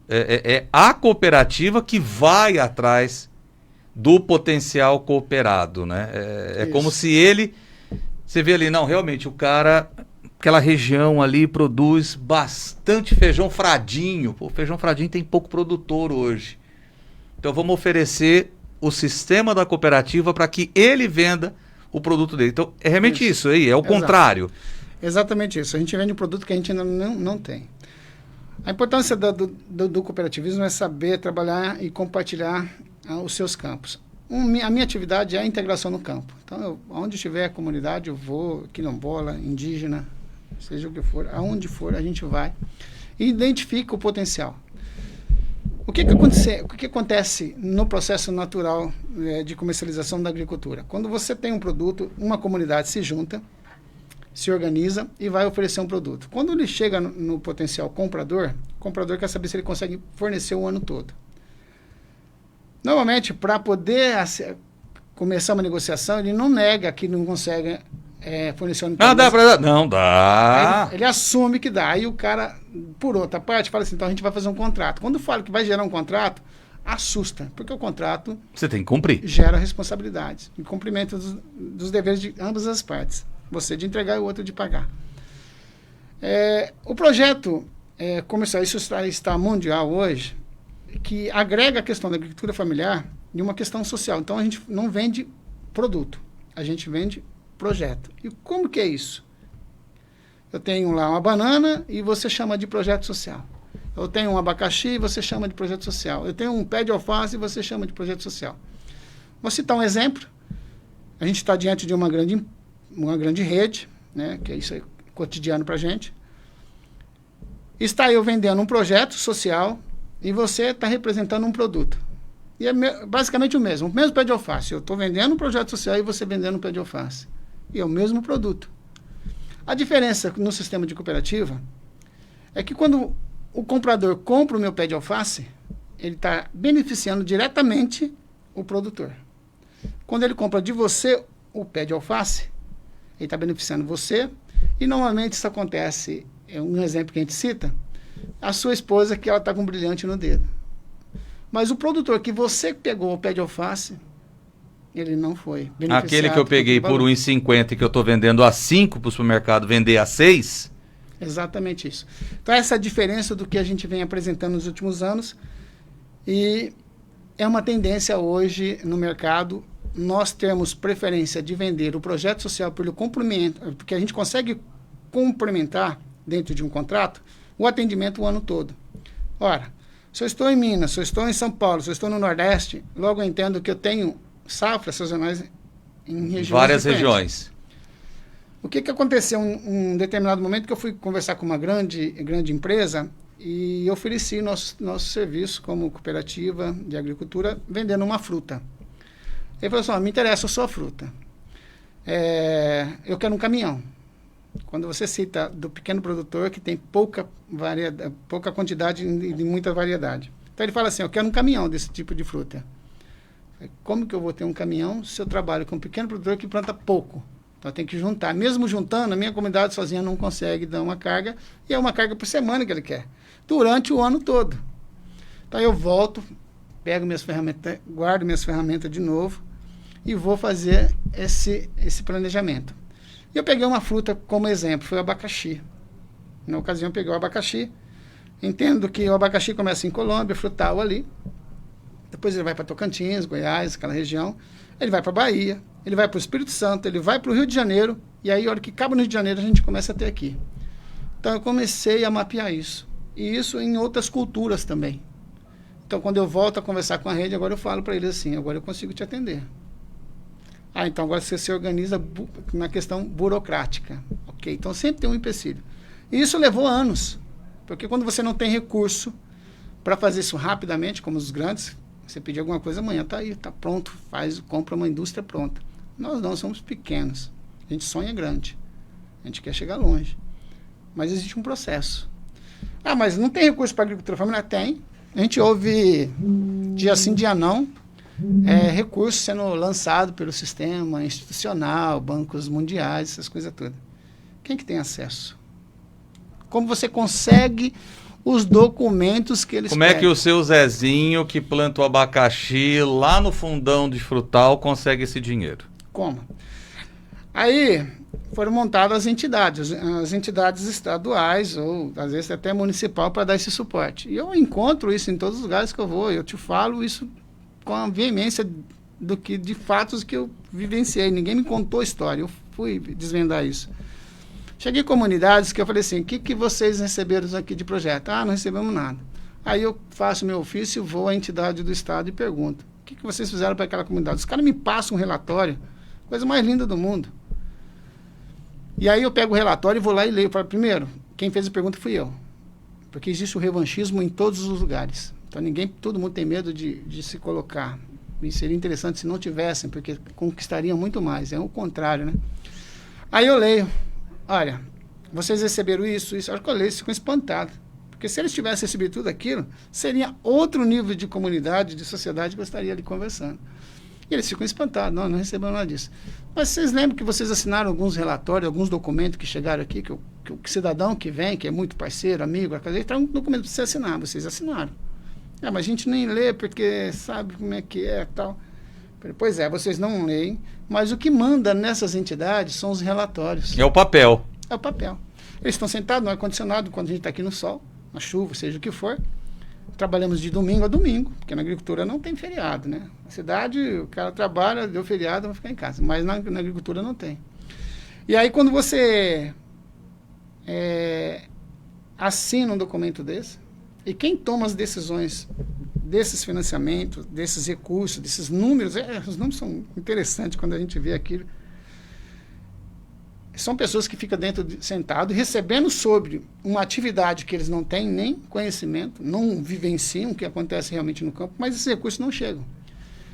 É a cooperativa que vai atrás do potencial cooperado, né? É como se você vê ali, não, realmente o cara, aquela região ali produz bastante feijão fradinho. Pô, feijão fradinho tem pouco produtor hoje. Então vamos oferecer o sistema da cooperativa para que ele venda o produto dele. Então é realmente isso aí, é o contrário. Exatamente isso. A gente vende um produto que a gente ainda não tem. A importância do cooperativismo é saber trabalhar e compartilhar os seus campos. A minha atividade é a integração no campo. Então, onde tiver a comunidade, eu vou, quilombola, indígena, seja o que for, aonde for, a gente vai e identifica o potencial. O que acontece no processo natural de comercialização da agricultura? Quando você tem um produto, uma comunidade se junta, se organiza e vai oferecer um produto. Quando ele chega no potencial comprador, o comprador quer saber se ele consegue fornecer o ano todo. Normalmente, para poder começar uma negociação, ele não nega que não consegue fornecer o ano todo. Dá pra dar. Não, dá. Ele assume que dá. Aí o cara, por outra parte, fala assim, então a gente vai fazer um contrato. Quando fala que vai gerar um contrato, assusta, porque o contrato... Você tem que cumprir. Gera responsabilidades, em cumprimento dos deveres de ambas as partes. Você de entregar e o outro de pagar. O projeto comercial, isso está mundial hoje, que agrega a questão da agricultura familiar em uma questão social. Então, a gente não vende produto, a gente vende projeto. E como que é isso? Eu tenho lá uma banana e você chama de projeto social. Eu tenho um abacaxi e você chama de projeto social. Eu tenho um pé de alface e você chama de projeto social. Vou citar um exemplo. A gente está diante de uma grande rede, né, que isso é cotidiano para a gente. Está eu vendendo um projeto social e você está representando um produto. E é basicamente o mesmo pé de alface. Eu estou vendendo um projeto social e você vendendo um pé de alface. E é o mesmo produto. A diferença no sistema de cooperativa é que quando o comprador compra o meu pé de alface, ele está beneficiando diretamente o produtor. Quando ele compra de você o pé de alface, ele está beneficiando você. E normalmente isso acontece, um exemplo que a gente cita, a sua esposa que ela está com um brilhante no dedo. Mas o produtor que você pegou o pé de alface, ele não foi beneficiado. Aquele que eu peguei por R$1,50 e que eu estou vendendo a 5 para o supermercado vender a 6... Exatamente isso. Então, essa é a diferença do que a gente vem apresentando nos últimos anos e é uma tendência hoje no mercado nós temos preferência de vender o projeto social pelo complemento, porque a gente consegue complementar dentro de um contrato o atendimento o ano todo. Ora, se eu estou em Minas, se eu estou em São Paulo, se eu estou no Nordeste, logo eu entendo que eu tenho safras sazonais em regiões várias diferentes. regiões. O que aconteceu em um determinado momento que eu fui conversar com uma grande empresa e ofereci nosso serviço como cooperativa de agricultura vendendo uma fruta. Ele falou assim, me interessa a sua fruta. Eu quero um caminhão. Quando você cita do pequeno produtor que tem pouca quantidade e de muita variedade. Então ele fala assim, eu quero um caminhão desse tipo de fruta. Como que eu vou ter um caminhão se eu trabalho com um pequeno produtor que planta pouco? Então tem que juntar. Mesmo juntando, a minha comunidade sozinha não consegue dar uma carga, e é uma carga por semana que ele quer, durante o ano todo. Então eu volto, pego minhas ferramentas, guardo minhas ferramentas de novo e vou fazer esse planejamento. E eu peguei uma fruta como exemplo, foi o abacaxi. Na ocasião eu peguei o abacaxi, entendo que o abacaxi começa em Colômbia, frutal ali, depois ele vai para Tocantins, Goiás, aquela região, ele vai para Bahia, ele vai para o Espírito Santo, ele vai para o Rio de Janeiro, e aí, a hora que acaba no Rio de Janeiro, a gente começa a ter aqui. Então, eu comecei a mapear isso. E isso em outras culturas também. Então, quando eu volto a conversar com a rede, agora eu falo para eles assim, agora eu consigo te atender. Então agora você se organiza na questão burocrática. Ok? Então, sempre tem um empecilho. E isso levou anos, porque quando você não tem recurso para fazer isso rapidamente, como os grandes, você pedir alguma coisa amanhã, está aí, está pronto, compra uma indústria pronta. Nós não somos pequenos, a gente sonha grande, a gente quer chegar longe, mas existe um processo. Mas não tem recurso para a agricultura familiar? Tem. A gente ouve dia sim, dia não, recurso sendo lançado pelo sistema institucional, bancos mundiais, essas coisas todas. Quem que tem acesso? Como você consegue os documentos que eles Como é que o seu Zezinho, que planta o abacaxi lá no fundão de frutal, consegue esse dinheiro? Como? Aí foram montadas as entidades estaduais, ou às vezes até municipal, para dar esse suporte. E eu encontro isso em todos os lugares que eu vou, eu te falo isso com a veemência de fatos que eu vivenciei. Ninguém me contou a história, eu fui desvendar isso. Cheguei em comunidades que eu falei assim, o que vocês receberam aqui de projeto? Não recebemos nada. Aí eu faço meu ofício, vou à entidade do Estado e pergunto, o que vocês fizeram para aquela comunidade? Os caras me passam um relatório, coisa mais linda do mundo. E aí eu pego o relatório e vou lá e leio. Falo, primeiro, quem fez a pergunta fui eu. Porque existe o revanchismo em todos os lugares. Então todo mundo tem medo de se colocar. E seria interessante se não tivessem, porque conquistariam muito mais. É o contrário, né? Aí eu leio. olha, vocês receberam isso. A hora que eu leio, eles ficam espantados. Porque se eles tivessem recebido tudo aquilo, seria outro nível de comunidade, de sociedade que eu estaria ali conversando. E eles ficam espantados, não recebemos nada disso. Mas vocês lembram que vocês assinaram alguns relatórios, alguns documentos que chegaram aqui, que o cidadão que vem, que é muito parceiro, amigo, está um documento para você assinar, vocês assinaram. Mas a gente nem lê porque sabe como é que é e tal. Pois é, vocês não leem, mas o que manda nessas entidades são os relatórios. É o papel. É o papel. Eles estão sentados no ar-condicionado quando a gente está aqui no sol, na chuva, seja o que for. Trabalhamos de domingo a domingo, porque na agricultura não tem feriado, né? Na cidade, o cara trabalha, deu feriado, vai ficar em casa. Mas na agricultura não tem. E aí, quando você assina um documento desse, e quem toma as decisões desses financiamentos, desses recursos, desses números, os números são interessantes quando a gente vê aquilo. São pessoas que ficam sentado recebendo sobre uma atividade que eles não têm nem conhecimento, não vivenciam o que acontece realmente no campo, mas esses recursos não chegam.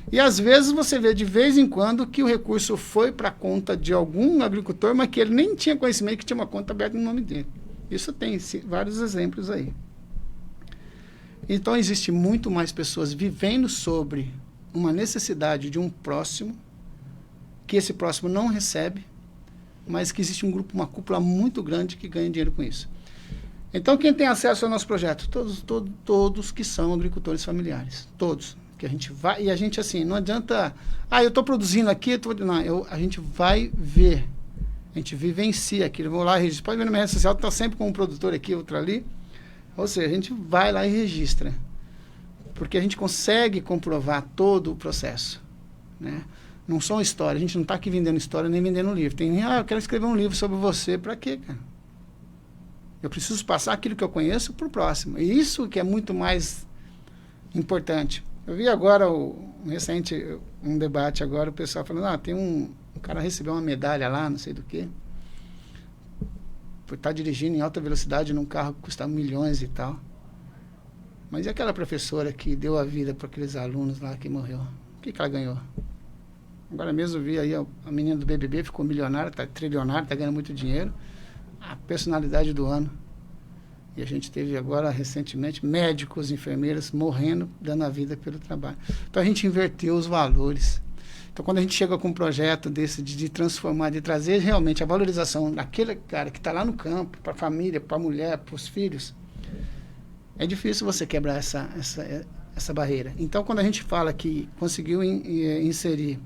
E às vezes você vê de vez em quando que o recurso foi para a conta de algum agricultor, mas que ele nem tinha conhecimento que tinha uma conta aberta no nome dele. Isso tem vários exemplos aí. Então existe muito mais pessoas vivendo sobre uma necessidade de um próximo, que esse próximo não recebe, mas que existe um grupo, uma cúpula muito grande que ganha dinheiro com isso. Então, quem tem acesso ao nosso projeto? Todos que são agricultores familiares. Todos. Que a gente vai, e a gente, assim, não adianta... eu estou produzindo aqui, a gente vai ver. A gente vivencia aquilo. Vou lá, registro. Pode ver na minha rede social, está sempre com um produtor aqui, outro ali. Ou seja, a gente vai lá e registra. Porque a gente consegue comprovar todo o processo, né? Não são histórias, a gente não está aqui vendendo história nem vendendo livro. Tem eu quero escrever um livro sobre você, para quê, cara? Eu preciso passar aquilo que eu conheço para o próximo. E isso que é muito mais importante. Eu vi agora, recente, um debate agora, o pessoal falando, tem um cara recebeu uma medalha lá, não sei do quê, por estar dirigindo em alta velocidade num carro que custa milhões e tal. Mas e aquela professora que deu a vida para aqueles alunos lá que morreu? O que ela ganhou? Agora mesmo eu vi aí a menina do BBB, ficou milionária, trilionária, está ganhando muito dinheiro. A personalidade do ano. E a gente teve agora, recentemente, médicos, enfermeiras morrendo, dando a vida pelo trabalho. Então a gente inverteu os valores. Então quando a gente chega com um projeto desse de transformar, de trazer realmente a valorização daquele cara que está lá no campo, para a família, para a mulher, para os filhos, é difícil você quebrar essa barreira. Então quando a gente fala que conseguiu inserir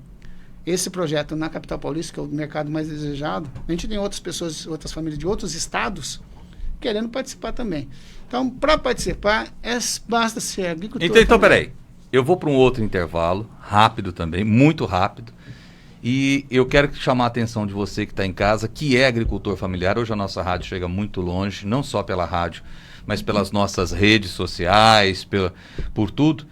esse projeto na capital paulista, que é o mercado mais desejado, a gente tem outras pessoas, outras famílias de outros estados querendo participar também. Então, para participar, basta ser agricultor. Então, peraí. Eu vou para um outro intervalo, rápido também, muito rápido. E eu quero chamar a atenção de você que está em casa, que é agricultor familiar. Hoje a nossa rádio chega muito longe, não só pela rádio, mas pelas nossas redes sociais, por tudo.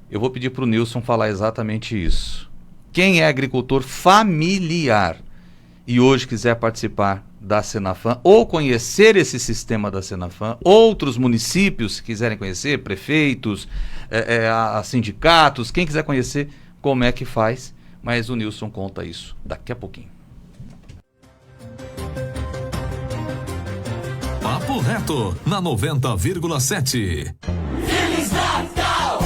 Eu vou pedir para o Nilson falar exatamente isso. Quem é agricultor familiar e hoje quiser participar da Senafam ou conhecer esse sistema da Senafam, outros municípios que quiserem conhecer, prefeitos, sindicatos, quem quiser conhecer, como é que faz, mas o Nilson conta isso daqui a pouquinho. Papo Reto, na 90,7. Feliz Natal!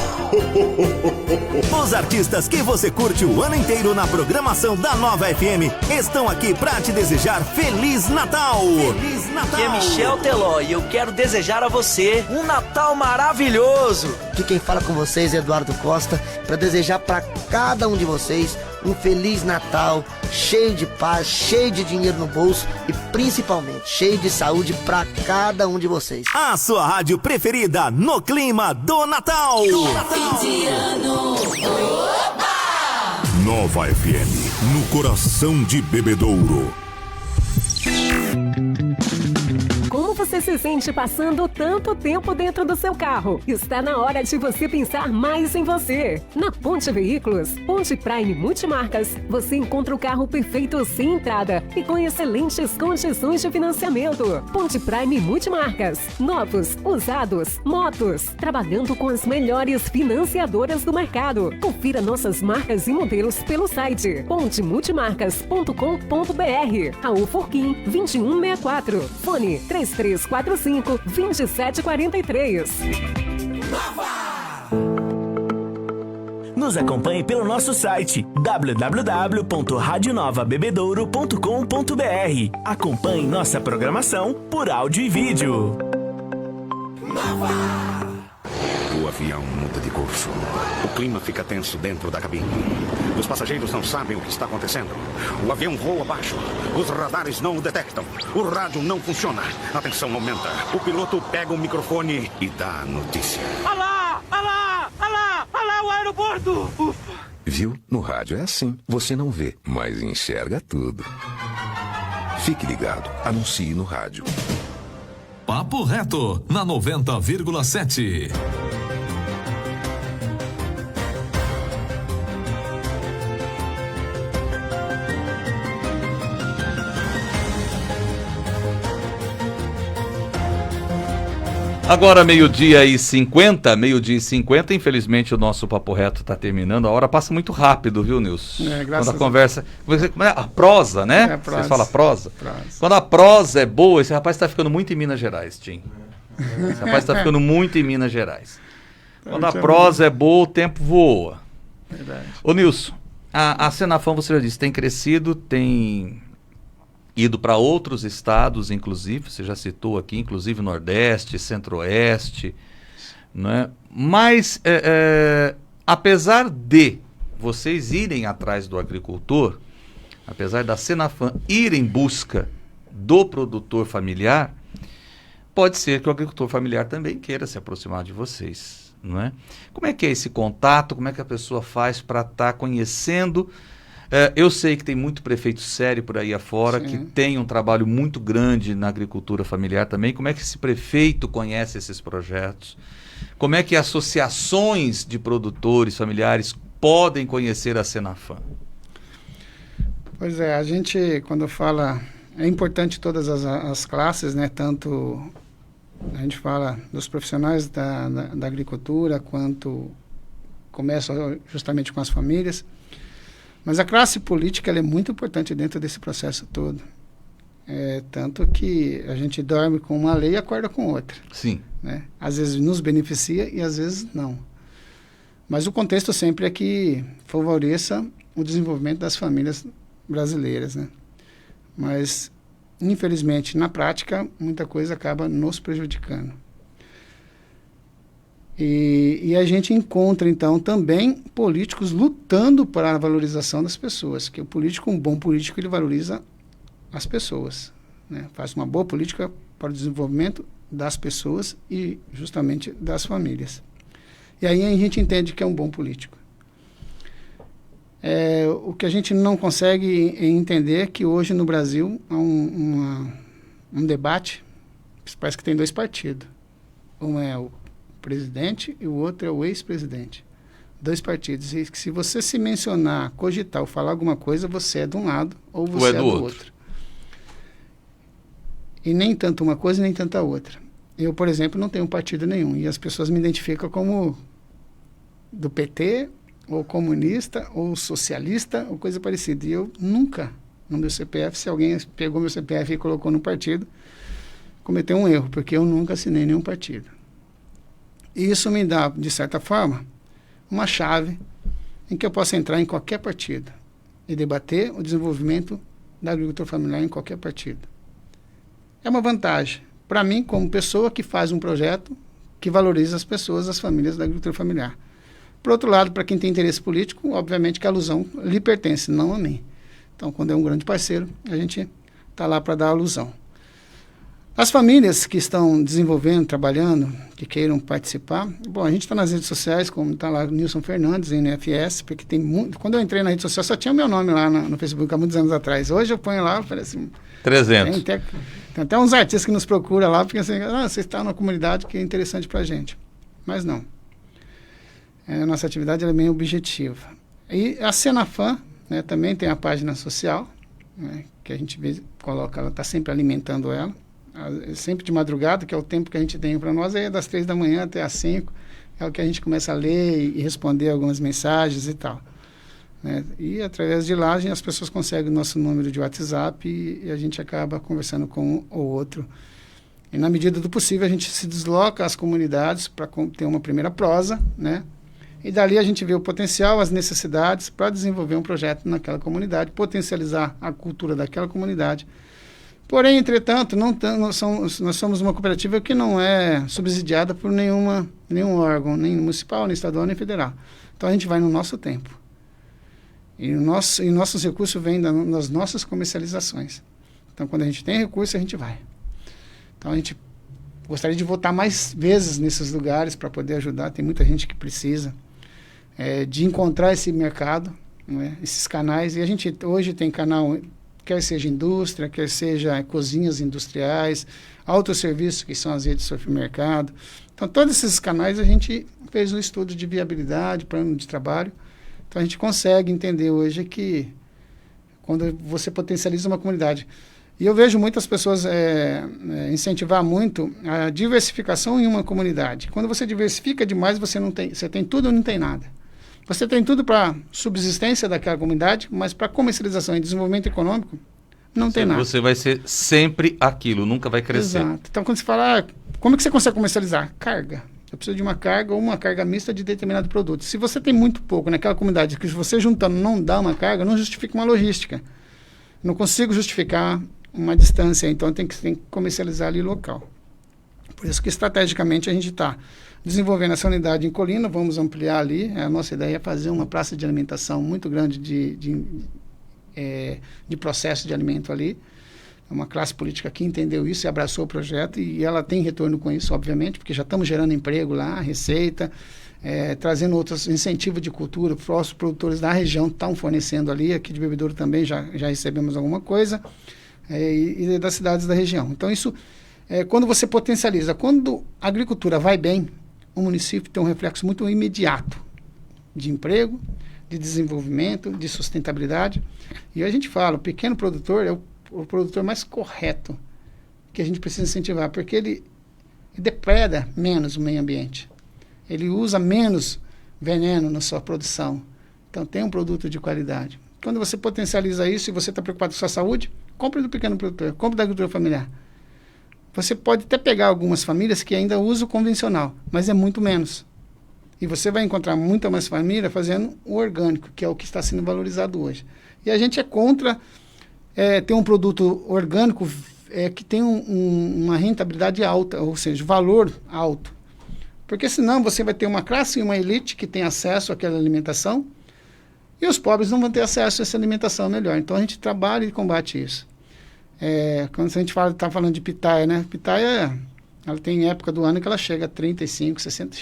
Os artistas que você curte o ano inteiro na programação da Nova FM estão aqui pra te desejar Feliz Natal! Feliz Natal! Aqui é Michel Teló e eu quero desejar a você um Natal maravilhoso! Aqui quem fala com vocês é Eduardo Costa, para desejar para cada um de vocês um Feliz Natal, cheio de paz, cheio de dinheiro no bolso e principalmente cheio de saúde para cada um de vocês. A sua rádio preferida no clima do Natal! Nova FM, no coração de Bebedouro. Como você Você se sente passando tanto tempo dentro do seu carro? Está na hora de você pensar mais em você. Na Ponte Veículos, Ponte Prime Multimarcas, você encontra o carro perfeito sem entrada e com excelentes condições de financiamento. Ponte Prime Multimarcas, novos, usados, motos, trabalhando com as melhores financiadoras do mercado. Confira nossas marcas e modelos pelo site pontemultimarcas.com.br. Raul Forquim, 2164. Fone 3345-2743. Nos acompanhe pelo nosso site www.radionovabebedouro.com.br. Acompanhe nossa programação por áudio e vídeo. O avião muda de curso. O clima fica tenso dentro da cabine. Os passageiros não sabem o que está acontecendo. O avião voa abaixo. Os radares não o detectam. O rádio não funciona. A tensão aumenta. O piloto pega o microfone e dá a notícia. Alá! Alá! Alá! Alá, o aeroporto! Ufa! Viu? No rádio é assim. Você não vê, mas enxerga tudo. Fique ligado. Anuncie no rádio. Papo Reto, na 90,7. Agora meio-dia e 50, infelizmente o nosso Papo Reto está terminando. A hora passa muito rápido, viu, Nilson? Quando a conversa... A prosa, né? É, prosa. Você fala prosa? Quando a prosa é boa, esse rapaz está ficando muito em Minas Gerais, Tim. Esse rapaz está ficando muito em Minas Gerais. Quando a prosa é boa, o tempo voa. Verdade. Ô, Nilson, a Senafam, você já disse, tem crescido, tem... ido para outros estados, inclusive, você já citou aqui, inclusive Nordeste, Centro-Oeste, né? Mas, apesar de vocês irem atrás do agricultor, apesar da Senafam ir em busca do produtor familiar, pode ser que o agricultor familiar também queira se aproximar de vocês, não é? Como é que é esse contato? Como é que a pessoa faz para estar conhecendo? Eu sei que tem muito prefeito sério por aí afora, que tem um trabalho muito grande na agricultura familiar também. Como é que esse prefeito conhece esses projetos? Como é que associações de produtores familiares podem conhecer a Senafam? Pois é, a gente, quando fala, é importante todas as classes, né? Tanto a gente fala dos profissionais da agricultura, quanto começa justamente com as famílias. Mas a classe política ela é muito importante dentro desse processo todo. Tanto que a gente dorme com uma lei e acorda com outra. Sim. Né? Às vezes nos beneficia e às vezes não. Mas o contexto sempre é que favoreça o desenvolvimento das famílias brasileiras, né? Mas, infelizmente, na prática, muita coisa acaba nos prejudicando. E a gente encontra, então, também políticos lutando para a valorização das pessoas, que o político, um bom político, ele valoriza as pessoas, né? Faz uma boa política para o desenvolvimento das pessoas e, justamente, das famílias. E aí a gente entende que é um bom político. O que a gente não consegue entender é que hoje no Brasil há um debate, parece que tem dois partidos. Um é o presidente e o outro é o ex-presidente. Dois partidos. E que se você se mencionar, cogitar ou falar alguma coisa, você é de um lado ou você é do outro. E nem tanto uma coisa, nem tanto a outra. Eu, por exemplo, não tenho partido nenhum. E as pessoas me identificam como do PT, ou comunista, ou socialista, ou coisa parecida. E eu nunca, no meu CPF, se alguém pegou meu CPF e colocou no partido, cometeu um erro, porque eu nunca assinei nenhum partido. E isso me dá, de certa forma, uma chave em que eu possa entrar em qualquer partido e debater o desenvolvimento da agricultura familiar em qualquer partido. É uma vantagem para mim, como pessoa que faz um projeto que valoriza as pessoas, as famílias da agricultura familiar. Por outro lado, para quem tem interesse político, obviamente que a alusão lhe pertence, não a mim. Então, quando é um grande parceiro, a gente está lá para dar alusão. As famílias que estão desenvolvendo, trabalhando, que queiram participar, bom, a gente está nas redes sociais, como está lá o Nilson Fernandes, NFS, porque tem muito... Quando eu entrei na rede social, só tinha o meu nome lá no Facebook há muitos anos atrás. Hoje eu ponho lá, parece... 300. Tem até uns artistas que nos procuram lá, porque assim, você está numa comunidade que é interessante para a gente. Mas não. A nossa atividade é bem objetiva. E a Senafam, né, também tem a página social, né, que a gente coloca, ela está sempre alimentando ela, sempre de madrugada, que é o tempo que a gente tem para nós, é das 3 da manhã até as 5, é o que a gente começa a ler e responder algumas mensagens e tal. Né? E através de lá as pessoas conseguem o nosso número de WhatsApp e a gente acaba conversando com um ou outro. E na medida do possível a gente se desloca às comunidades para ter uma primeira prosa, né? E dali a gente vê o potencial, as necessidades para desenvolver um projeto naquela comunidade, potencializar a cultura daquela comunidade. Porém, entretanto, nós somos uma cooperativa que não é subsidiada por nenhum órgão, nem municipal, nem estadual, nem federal. Então a gente vai no nosso tempo. E nossos recursos vêm das nossas comercializações. Então, quando a gente tem recurso, a gente vai. Então, a gente gostaria de voltar mais vezes nesses lugares para poder ajudar. Tem muita gente que precisa de encontrar esse mercado, né, esses canais. E a gente hoje tem canal, quer seja indústria, quer seja cozinhas industriais, autosserviços, que são as redes de supermercado. Então, todos esses canais a gente fez um estudo de viabilidade, plano de trabalho. Então, a gente consegue entender hoje que quando você potencializa uma comunidade. E eu vejo muitas pessoas incentivar muito a diversificação em uma comunidade. Quando você diversifica demais, você tem tudo ou não tem nada. Você tem tudo para subsistência daquela comunidade, mas para comercialização e desenvolvimento econômico, não tem nada. Você vai ser sempre aquilo, nunca vai crescer. Exato. Então, quando você fala, como é que você consegue comercializar? Carga. Eu preciso de uma carga ou uma carga mista de determinado produto. Se você tem muito pouco naquela comunidade, que você juntando não dá uma carga, não justifica uma logística. Não consigo justificar uma distância, então tem que comercializar ali local. Por isso que estrategicamente a gente está desenvolvendo essa unidade em Colina, vamos ampliar ali. A nossa ideia é fazer uma praça de alimentação muito grande de processo de alimento ali. Uma classe política que entendeu isso e abraçou o projeto, e ela tem retorno com isso, obviamente, porque já estamos gerando emprego lá, receita, trazendo outros incentivos de cultura. Os produtores da região estão fornecendo ali, aqui de Bebedouro também já recebemos alguma coisa, e das cidades da região. Então, isso, quando você potencializa, quando a agricultura vai bem, o município tem um reflexo muito imediato de emprego, de desenvolvimento, de sustentabilidade. E a gente fala, o pequeno produtor é o produtor mais correto que a gente precisa incentivar, porque ele depreda menos o meio ambiente. Ele usa menos veneno na sua produção. Então, tem um produto de qualidade. Quando você potencializa isso e você está preocupado com a sua saúde, compre do pequeno produtor, compre da agricultura familiar. Você pode até pegar algumas famílias que ainda usam o convencional, mas é muito menos. E você vai encontrar muita mais família fazendo o orgânico, que é o que está sendo valorizado hoje. E a gente é contra ter um produto orgânico que tem uma rentabilidade alta, ou seja, valor alto. Porque senão você vai ter uma classe e uma elite que tem acesso àquela alimentação e os pobres não vão ter acesso a essa alimentação melhor. Então a gente trabalha e combate isso. Quando a gente está falando de pitaia, né? Pitaia, ela tem época do ano que ela chega a 35, 60,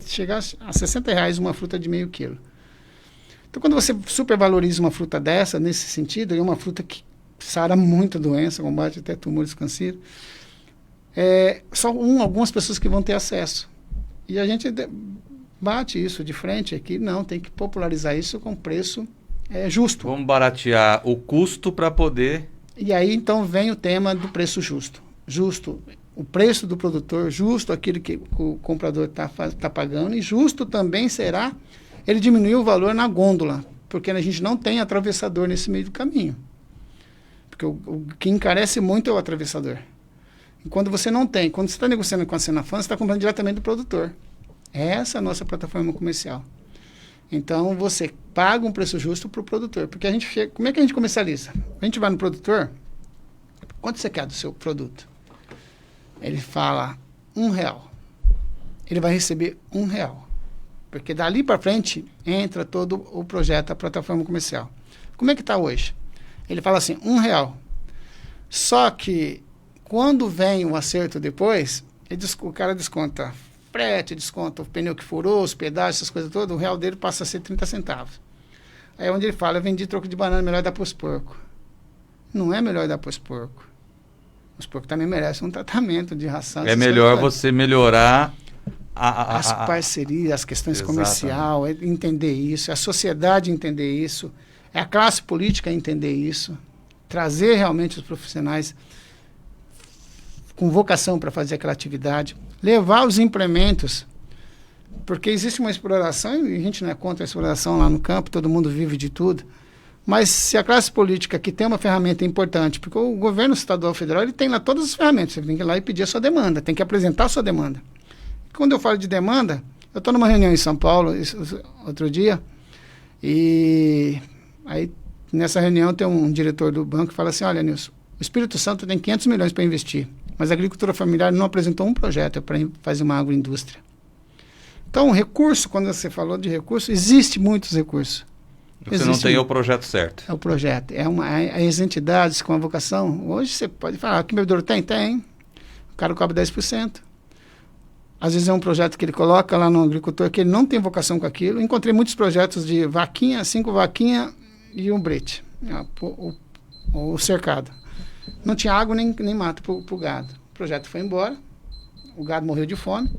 chega a R$60 uma fruta de meio quilo. Então, quando você supervaloriza uma fruta dessa, nesse sentido, é uma fruta que sara muita doença, combate até tumores cancerígenos, só algumas pessoas que vão ter acesso. E a gente bate isso de frente aqui, não, tem que popularizar isso com preço justo. Vamos baratear o custo para poder... E aí, então, vem o tema do preço justo. Justo o preço do produtor, justo aquilo que o comprador está pagando, e justo também será ele diminuir o valor na gôndola, porque a gente não tem atravessador nesse meio do caminho. Porque o que encarece muito é o atravessador. E quando você não tem, quando você está negociando com a Senafam, você está comprando diretamente do produtor. Essa é a nossa plataforma comercial. Então, você paga um preço justo para o produtor. Porque a gente chega... Como é que a gente comercializa? A gente vai no produtor, quanto você quer do seu produto? Ele fala R$1. Ele vai receber R$1. Porque dali para frente entra todo o projeto, a plataforma comercial. Como é que está hoje? Ele fala assim, R$1. Só que quando vem o acerto depois, o cara desconta frete, desconta o pneu que furou, os pedágios, essas coisas todas, o real dele passa a ser 30 centavos. Aí é onde ele fala, eu vendi troco de banana, melhor dar para os porcos. Não é melhor dar para os porcos. Os porcos também merecem um tratamento de ração. É melhor você melhorar as parcerias, as questões comerciais, entender isso, a sociedade entender isso, a classe política entender isso, trazer realmente os profissionais com vocação para fazer aquela atividade, levar os implementos, porque existe uma exploração, e a gente não é contra a exploração lá no campo, todo mundo vive de tudo, mas se a classe política que tem uma ferramenta importante, porque o governo estadual federal ele tem lá todas as ferramentas, você tem que ir lá e pedir a sua demanda, tem que apresentar a sua demanda. Quando eu falo de demanda, eu estou numa reunião em São Paulo outro dia, e aí nessa reunião tem um diretor do banco que fala assim, olha, Nilson, o Espírito Santo tem 500 milhões para investir, mas a agricultura familiar não apresentou um projeto para fazer uma agroindústria. Então, recurso, quando você falou de recurso, existe muitos recursos. Você não tem o projeto certo. É o projeto. As entidades com a vocação, hoje você pode falar, que bebedouro tem? Tem. O cara cobra 10%. Às vezes é um projeto que ele coloca lá no agricultor que ele não tem vocação com aquilo. Encontrei muitos projetos de vaquinha, 5 vaquinhas e um brete, o cercado. Não tinha água nem mato para o gado. O projeto foi embora, o gado morreu de fome,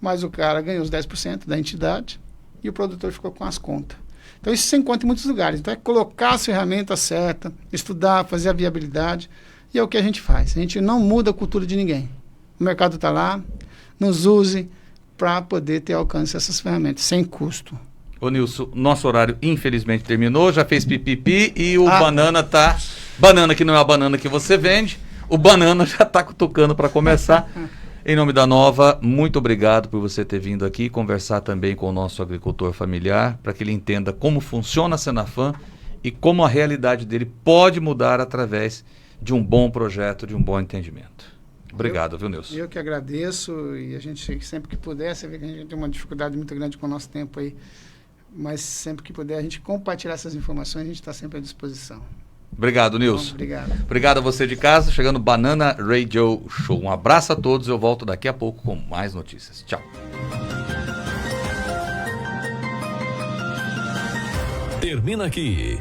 mas o cara ganhou os 10% da entidade e o produtor ficou com as contas. Então isso se encontra em muitos lugares. Então é colocar as ferramentas certas, estudar, fazer a viabilidade, e é o que a gente faz. A gente não muda a cultura de ninguém. O mercado está lá, nos use para poder ter alcance a essas ferramentas, sem custo. Ô Nilson, nosso horário infelizmente terminou, já fez pipipi e o banana tá... Banana que não é a banana que você vende, o banana já tá cutucando para começar. Em nome da Nova, muito obrigado por você ter vindo aqui conversar também com o nosso agricultor familiar, para que ele entenda como funciona a Senafam e como a realidade dele pode mudar através de um bom projeto, de um bom entendimento. Obrigado, viu, Nilson? Eu que agradeço, e a gente sempre que puder, você vê que a gente tem uma dificuldade muito grande com o nosso tempo aí, mas sempre que puder a gente compartilhar essas informações, a gente está sempre à disposição. Obrigado, Nilson. Obrigado. Obrigado a você de casa, chegando Banana Radio Show. Um abraço a todos, eu volto daqui a pouco com mais notícias. Tchau. Termina aqui